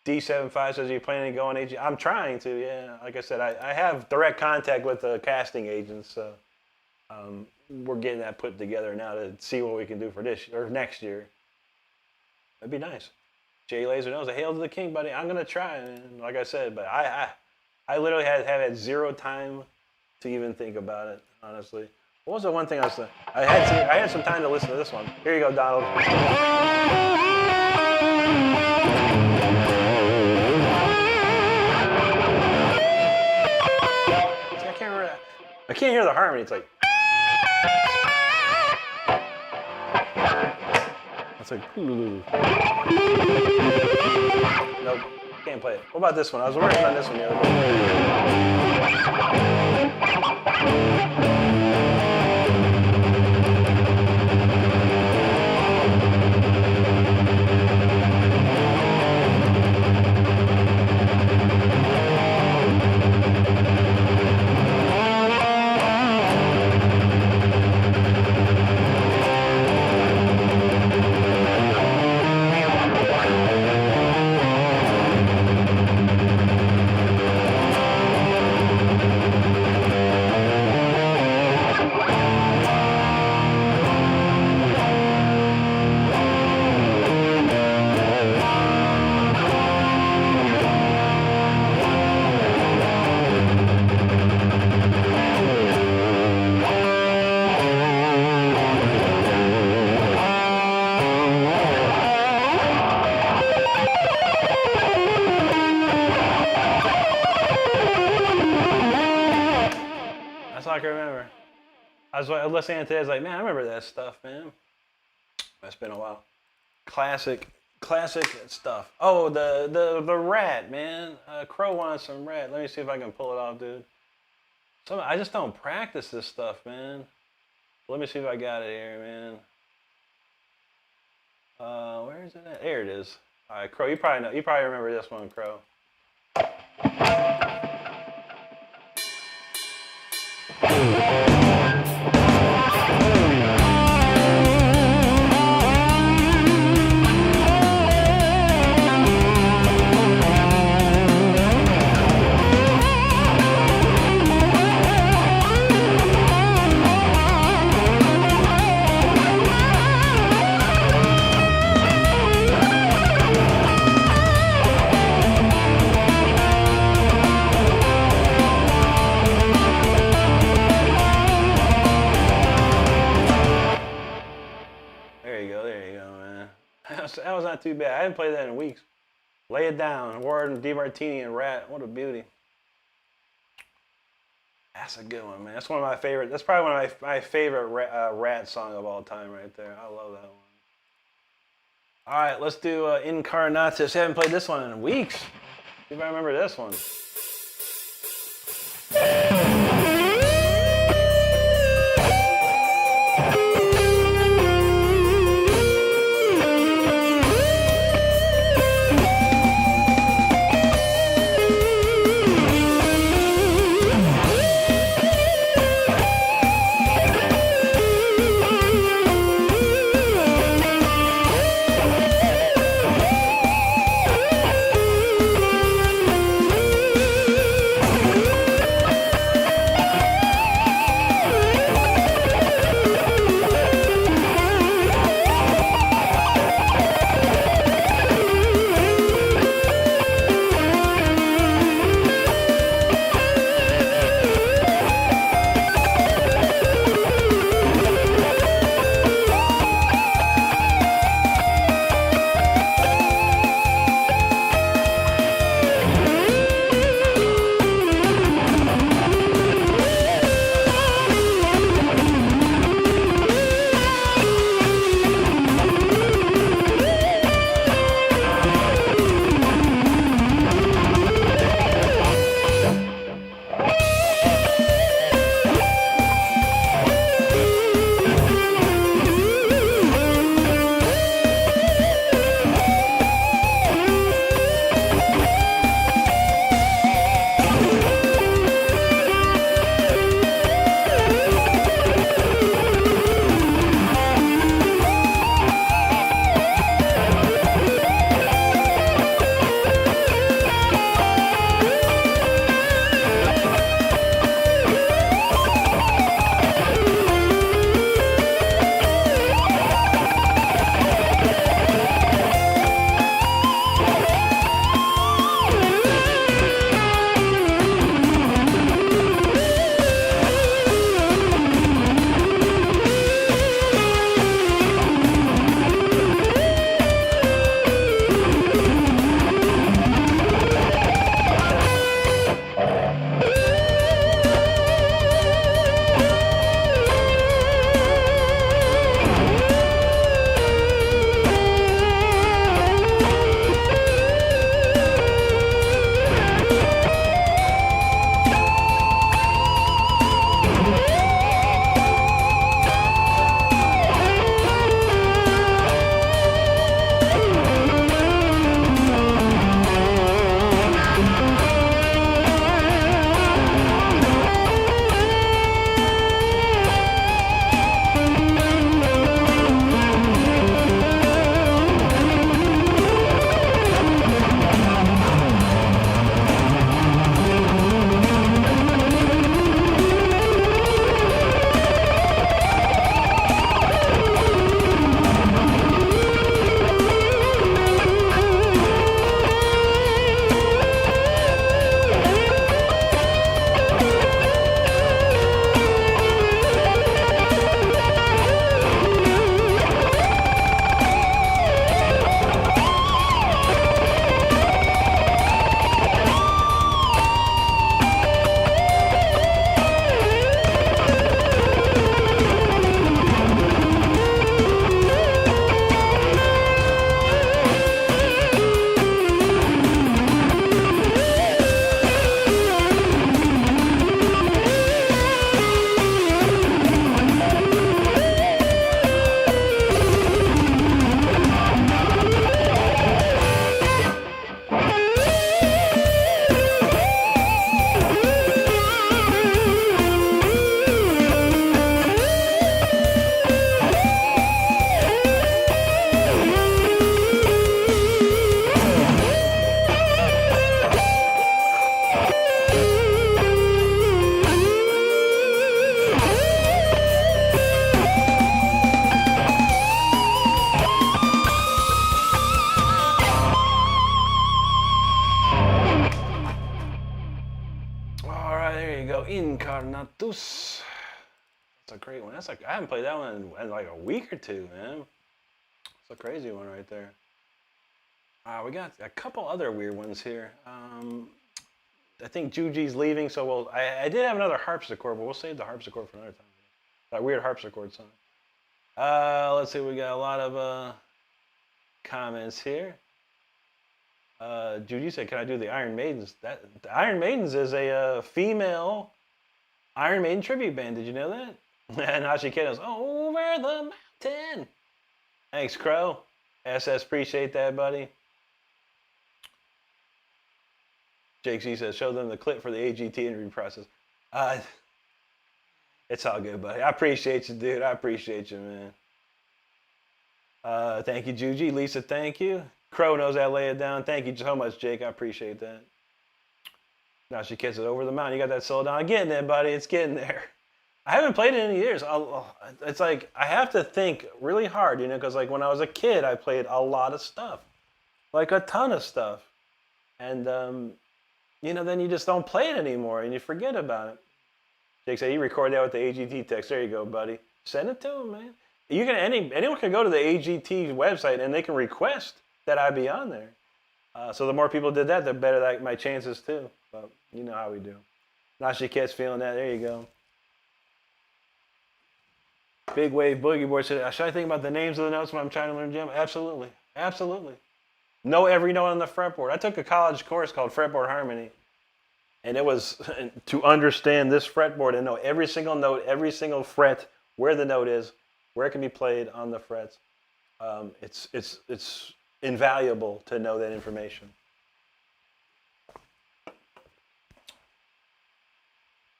D75 says, are you planning to go on AGT? I'm trying to, yeah. Like I said, I have direct contact with the casting agents, so we're getting that put together now to see what we can do for this or next year. That'd be nice. Jay Laser knows, hail to the king, buddy. I'm gonna try, man. Like I said, but I literally have had zero time to even think about it, honestly. What was the one thing I had some time to listen to this one. Here you go, Donald. I can't hear the harmony. It's like. It's like. Nope, can't play it. What about this one? I was working on this one the other day. I can remember. I was listening to it, I was like, man, I remember that stuff, man. It's been a while. Classic stuff. Oh, the rat, man. Crow wanted some rat. Let me see if I can pull it off, dude. I just don't practice this stuff, man. Let me see if I got it here, man. Where is it at? There it is. All right, Crow, you probably remember this one, Crow. That was not too bad. I didn't play that in weeks. Lay It Down, Warren, DeMartini, and Rat. What a beauty. That's a good one, man. That's one of my favorite. That's probably one of my favorite Rat song of all time right there. I love that one. All right, let's do Incarnatus. I haven't played this one in weeks. See if I remember this one. Ghosts. That's a great one. That's like I haven't played that one in like a week or two, man. It's a crazy one right there. We got a couple other weird ones here. I think Juji's leaving, so I did have another harpsichord, but we'll save the harpsichord for another time. That weird harpsichord song. Let's see. We got a lot of comments here. Judy said, "Can I do the Iron Maidens?" The Iron Maidens is a female Iron Maiden tribute band. Did you know that? And Nashi Kiddo's over the mountain. Thanks, Crow. SS, appreciate that, buddy. Jake Z says, "Show them the clip for the AGT interview process." It's all good, buddy. I appreciate you, dude. I appreciate you, man. Thank you, Juji. Lisa, thank you. Crow knows I lay it down. Thank you so much, Jake. I appreciate that. Now she kisses over the mountain. You got that solo down. Getting there, buddy. It's getting there. I haven't played it in years. It's like I have to think really hard, you know, because like when I was a kid, I played a lot of stuff, like a ton of stuff, and you know, then you just don't play it anymore and you forget about it. Jake said, "You record that with the AGT text." There you go, buddy. Send it to him, man. You can anyone can go to the AGT website and they can request that I be on there. So the more people did that, the better my chances too. But you know how we do. Nashi Cat's feeling that. There you go. Big Wave Boogie Board said, "Should I think about the names of the notes when I'm trying to learn jam?" Absolutely. Absolutely. Know every note on the fretboard. I took a college course called Fretboard Harmony. And it was to understand this fretboard and know every single note, every single fret, where the note is, where it can be played on the frets. It's invaluable to know that information.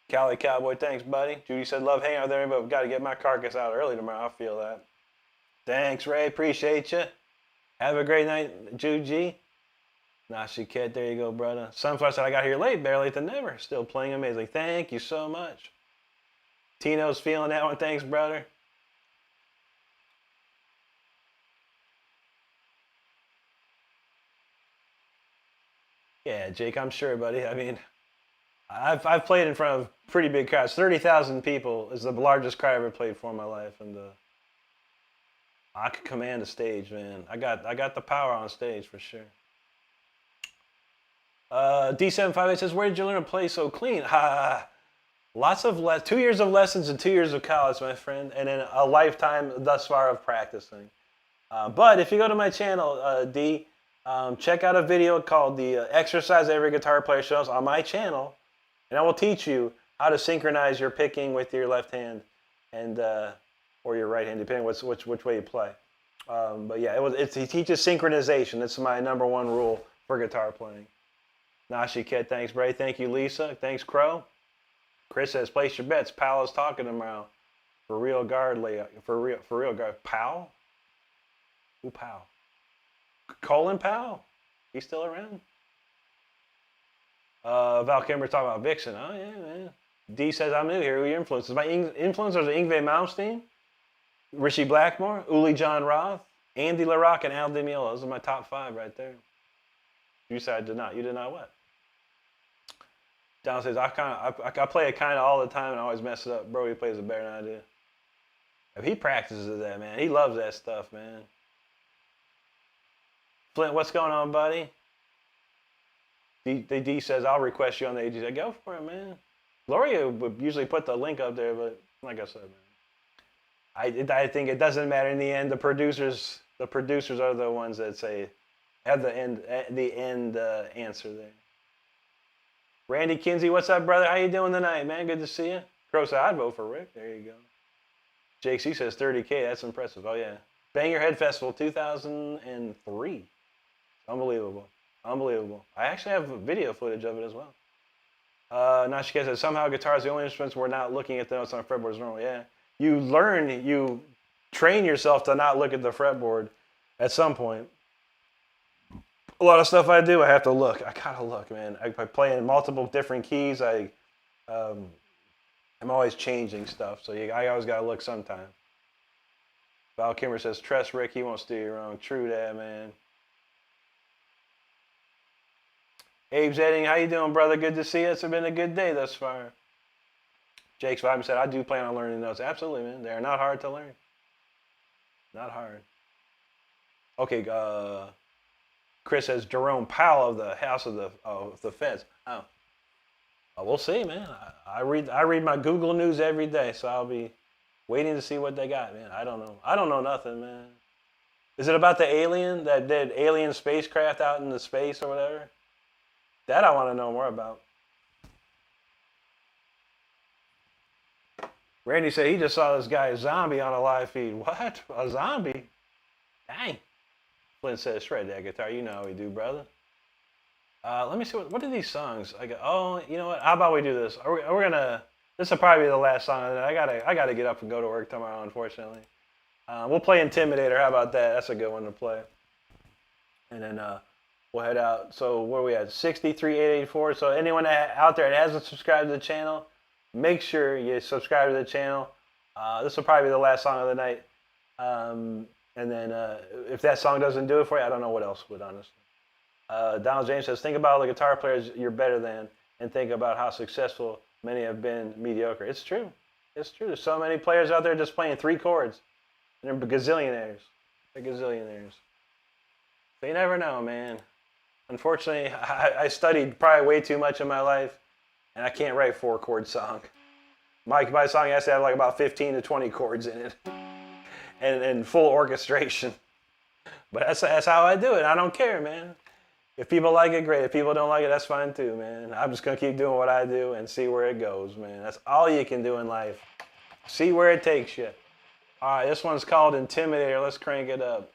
Cali Cowboy, thanks, buddy. Judy said, "Love hanging out there, but we've got to get my carcass out early tomorrow." I feel that. Thanks, Ray. Appreciate you. Have a great night, Juji. Nashi Kid, there you go, brother. Sunflower said, "I got here late, better late than never. Still playing amazing." Thank you so much. Tino's feeling that one. Thanks, brother. Yeah, Jake, I'm sure, buddy. I mean, I've played in front of pretty big crowds. 30,000 people is the largest crowd I've ever played for in my life, and I could command a stage, man. I got the power on stage for sure. D758 says, "Where did you learn to play so clean?" Lots of 2 years of lessons and 2 years of college, my friend, and then a lifetime thus far of practicing. But if you go to my channel, D, check out a video called "The Exercise Every Guitar Player Shows" on my channel, and I will teach you how to synchronize your picking with your left hand and or your right hand, depending which way you play. But yeah, he teaches synchronization. That's my #1 rule for guitar playing. Nashi Kid, thanks, Bray. Thank you, Lisa. Thanks, Crow. Chris says, "Place your bets. Powell is talking tomorrow. For real guard layout. For real guard. Powell? Who Powell? Colin Powell? He's still around?" Val Kimber talking about Vixen. Oh, yeah, man. D says, "I'm new here. Who are your influences?" My influencers are Yngwie Malmsteen, Richie Blackmore, Uli John Roth, Andy LaRocque, and Al Di Meola. Those are my top 5 right there. You said I did not. You did not what? Don says, I play it kind of all the time and I always mess it up. Bro, he plays it better than I do. If he practices that, man. He loves that stuff, man. Flint, what's going on, buddy? D says, "I'll request you on the AGT." Go for it, man. Gloria would usually put the link up there, but like I said, man, I think it doesn't matter in the end. The producers are the ones that have the end answer there. Randy Kinsey, what's up, brother? How you doing tonight, man? Good to see you. Crow said, "I'd vote for Rick." There you go. Jake C says 30K. That's impressive. Oh, yeah. Bang Your Head Festival 2003. Unbelievable. Unbelievable. I actually have video footage of it as well. Nashika says, "Somehow guitar is the only instruments we're not looking at the notes on fretboards normal." Yeah. You train yourself to not look at the fretboard at some point. A lot of stuff I do, I have to look. I gotta look, man. I play in multiple different keys. I'm always changing stuff, so I always gotta look sometime. Val Kimmer says, "Trust Rick, he won't steer you wrong." True that, man. Abe's Edding, how you doing, brother? Good to see you. It's been a good day thus far. Jake's Vibe said, I do plan on learning those. Absolutely, man. They're not hard to learn. Not hard. Okay, Chris says Jerome Powell of the House of the Feds. Oh, we'll see, man. I read my Google News every day, so I'll be waiting to see what they got, man. I don't know. I don't know nothing, man. Is it about the alien that did alien spacecraft out in the space or whatever? That I want to know more about. Randy said he just saw this guy, a zombie, on a live feed. What? A zombie? Dang. Flynn says, shred that guitar. You know how we do, brother. Let me see. What are these songs? Oh, you know what? How about we do this? We're gonna. This will probably be the last song of the night. I gotta get up and go to work tomorrow, unfortunately. We'll play Intimidator. How about that? That's a good one to play. And then we'll head out. So where are we at? 63,884. So anyone out there that hasn't subscribed to the channel, make sure you subscribe to the channel. This will probably be the last song of the night. And then if that song doesn't do it for you, I don't know what else would, honestly. Donald James says, think about all the guitar players you're better than and think about how successful many have been mediocre. It's true. It's true. There's so many players out there just playing 3 chords. And they're gazillionaires. They're gazillionaires. So you never know, man. Unfortunately, I studied probably way too much in my life, and I can't write 4-chord song. My song has to have like about 15 to 20 chords in it. And full orchestration. But that's how I do it. I don't care, man. If people like it, great. If people don't like it, that's fine too, man. I'm just going to keep doing what I do and see where it goes, man. That's all you can do in life. See where it takes you. All right, this one's called Intimidator. Let's crank it up.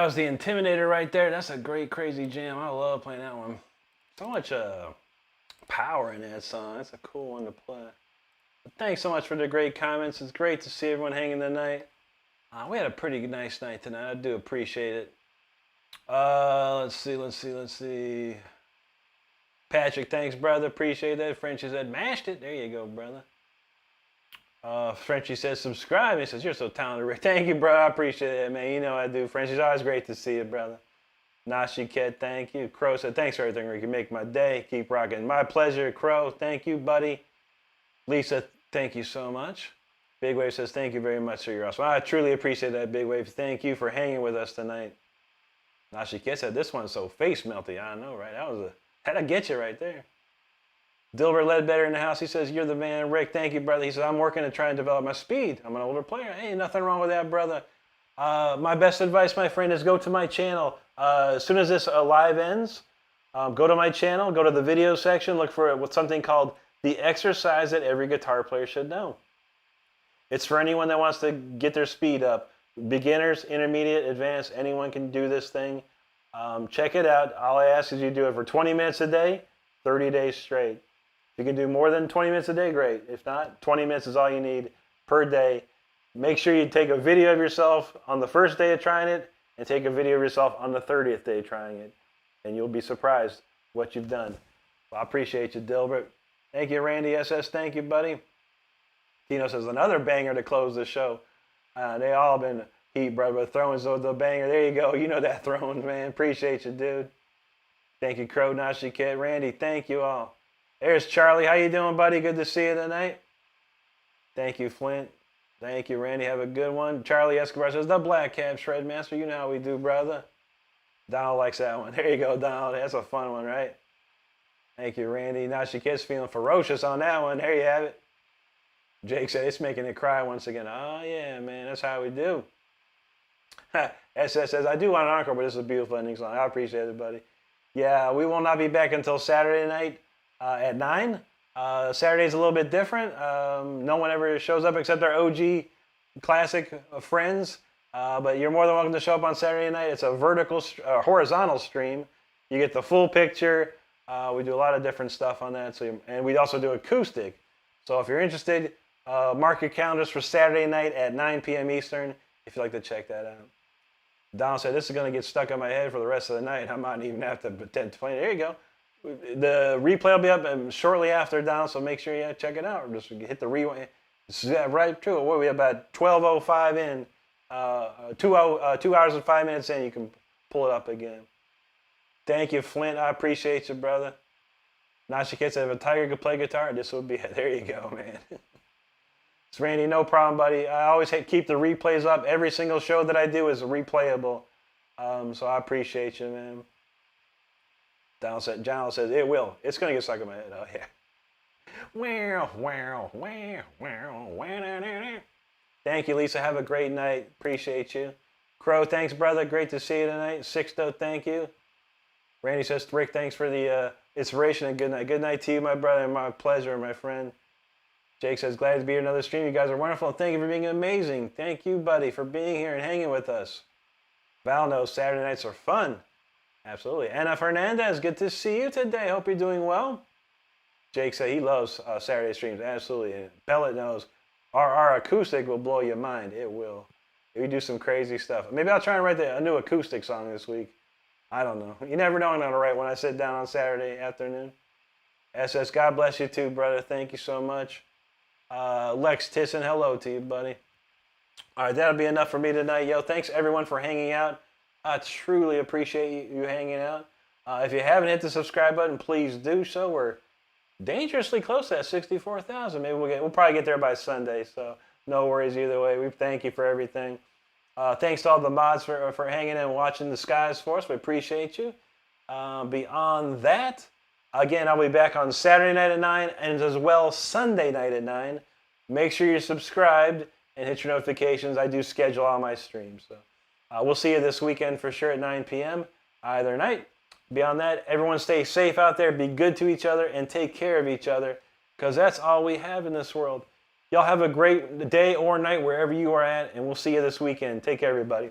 was the Intimidator right there. That's a great, crazy jam. I love playing that one. So much power in that song. That's a cool one to play. But thanks so much for the great comments. It's great to see everyone hanging tonight. We had a pretty nice night tonight. I do appreciate it. Let's see. Patrick, thanks, brother. Appreciate that. Frenchie said, mashed it. There you go, brother. Frenchie says, subscribe. He says, you're so talented, Rick. Thank you, bro. I appreciate it, man. You know I do. Frenchie's always great to see you, brother. Nashi Ket, thank you. Crow said, thanks for everything, Rick. You make my day. Keep rocking. My pleasure, Crow. Thank you, buddy. Lisa, thank you so much. Big Wave says, thank you very much, sir. You're awesome. I truly appreciate that, Big Wave. Thank you for hanging with us tonight. Nashi Ket said, this one's so face melty. I know, right? That'll get you right there. Dilbert Ledbetter in the house. He says, you're the man, Rick. Thank you, brother. He says, I'm working to try and develop my speed. I'm an older player. Hey, nothing wrong with that, brother. My best advice, my friend, is go to my channel. As soon as this live ends, go to my channel, go to the video section, look for something called the exercise that every guitar player should know. It's for anyone that wants to get their speed up. Beginners, intermediate, advanced, anyone can do this thing. Check it out. All I ask is you do it for 20 minutes a day, 30 days straight. If you can do more than 20 minutes a day, great. If not, 20 minutes is all you need per day. Make sure you take a video of yourself on the first day of trying it and take a video of yourself on the 30th day trying it. And you'll be surprised what you've done. Well, I appreciate you, Dilbert. Thank you, Randy SS. Thank you, buddy. Tino says, another banger to close the show. They all been heat, brother. Thrones the banger. There you go. You know that Thrones, man. Appreciate you, dude. Thank you, Crow, Nashi Kid, Randy. Thank you all. There's Charlie. How you doing, buddy? Good to see you tonight. Thank you, Flint. Thank you, Randy. Have a good one. Charlie Escobar says, the Black Cab Shredmaster. You know how we do, brother. Donald likes that one. There you go, Donald. That's a fun one, right? Thank you, Randy. Nashi Kid's feeling ferocious on that one. There you have it. Jake said, it's making it cry once again. Oh, yeah, man. That's how we do. SS says, I do want an encore, but this is a beautiful ending song. I appreciate it, buddy. Yeah, we will not be back until Saturday night at 9. Saturday's a little bit different. No one ever shows up except our OG classic friends. But you're more than welcome to show up on Saturday night. It's a horizontal stream. You get the full picture. We do a lot of different stuff on that. And we also do acoustic. So if you're interested, mark your calendars for Saturday night at 9 p.m. Eastern if you'd like to check that out. Donald said, this is going to get stuck in my head for the rest of the night. I might even have to pretend to play it. There you go. The replay will be up shortly after, Donald, so make sure you check it out. Just hit the rewind. Right true. What, we have about 12:05 in. 2 hours and 5 minutes in, you can pull it up again. Thank you, Flint. I appreciate you, brother. Nashi Kid said, if a tiger could play guitar, this would be it. There you go, man. It's Randy, no problem, buddy. I always keep the replays up. Every single show that I do is replayable. So I appreciate you, man. John says, it will. It's going to get stuck in my head. Oh, yeah. Thank you, Lisa. Have a great night. Appreciate you. Crow, thanks, brother. Great to see you tonight. Sixto, thank you. Randy says, Rick, thanks for the inspiration and good night. Good night to you, my brother. My pleasure, my friend. Jake says, glad to be here another stream. You guys are wonderful. Thank you for being amazing. Thank you, buddy, for being here and hanging with us. Val knows Saturday nights are fun. Absolutely. Anna Fernandez, good to see you today. Hope you're doing well. Jake said he loves Saturday streams. Absolutely. And Pellet knows our acoustic will blow your mind. It will. We do some crazy stuff. Maybe I'll try and write a new acoustic song this week. I don't know. You never know I'm going to write when I sit down on Saturday afternoon. SS, God bless you too, brother. Thank you so much. Lex Tisson, hello to you, buddy. All right, that'll be enough for me tonight. Yo, thanks everyone for hanging out. I truly appreciate you hanging out. If you haven't hit the subscribe button, please do so. We're dangerously close to that 64,000. Maybe we'll probably get there by Sunday, so no worries either way. We thank you for everything. Thanks to all the mods for hanging in and watching the skies for us. We appreciate you. Beyond that, again, I'll be back on Saturday night at 9 and as well Sunday night at 9. Make sure you're subscribed and hit your notifications. I do schedule all my streams. So we'll see you this weekend for sure at 9 p.m. either night. Beyond that, everyone stay safe out there, be good to each other, and take care of each other, because that's all we have in this world. Y'all have a great day or night wherever you are at, and we'll see you this weekend. Take care, everybody.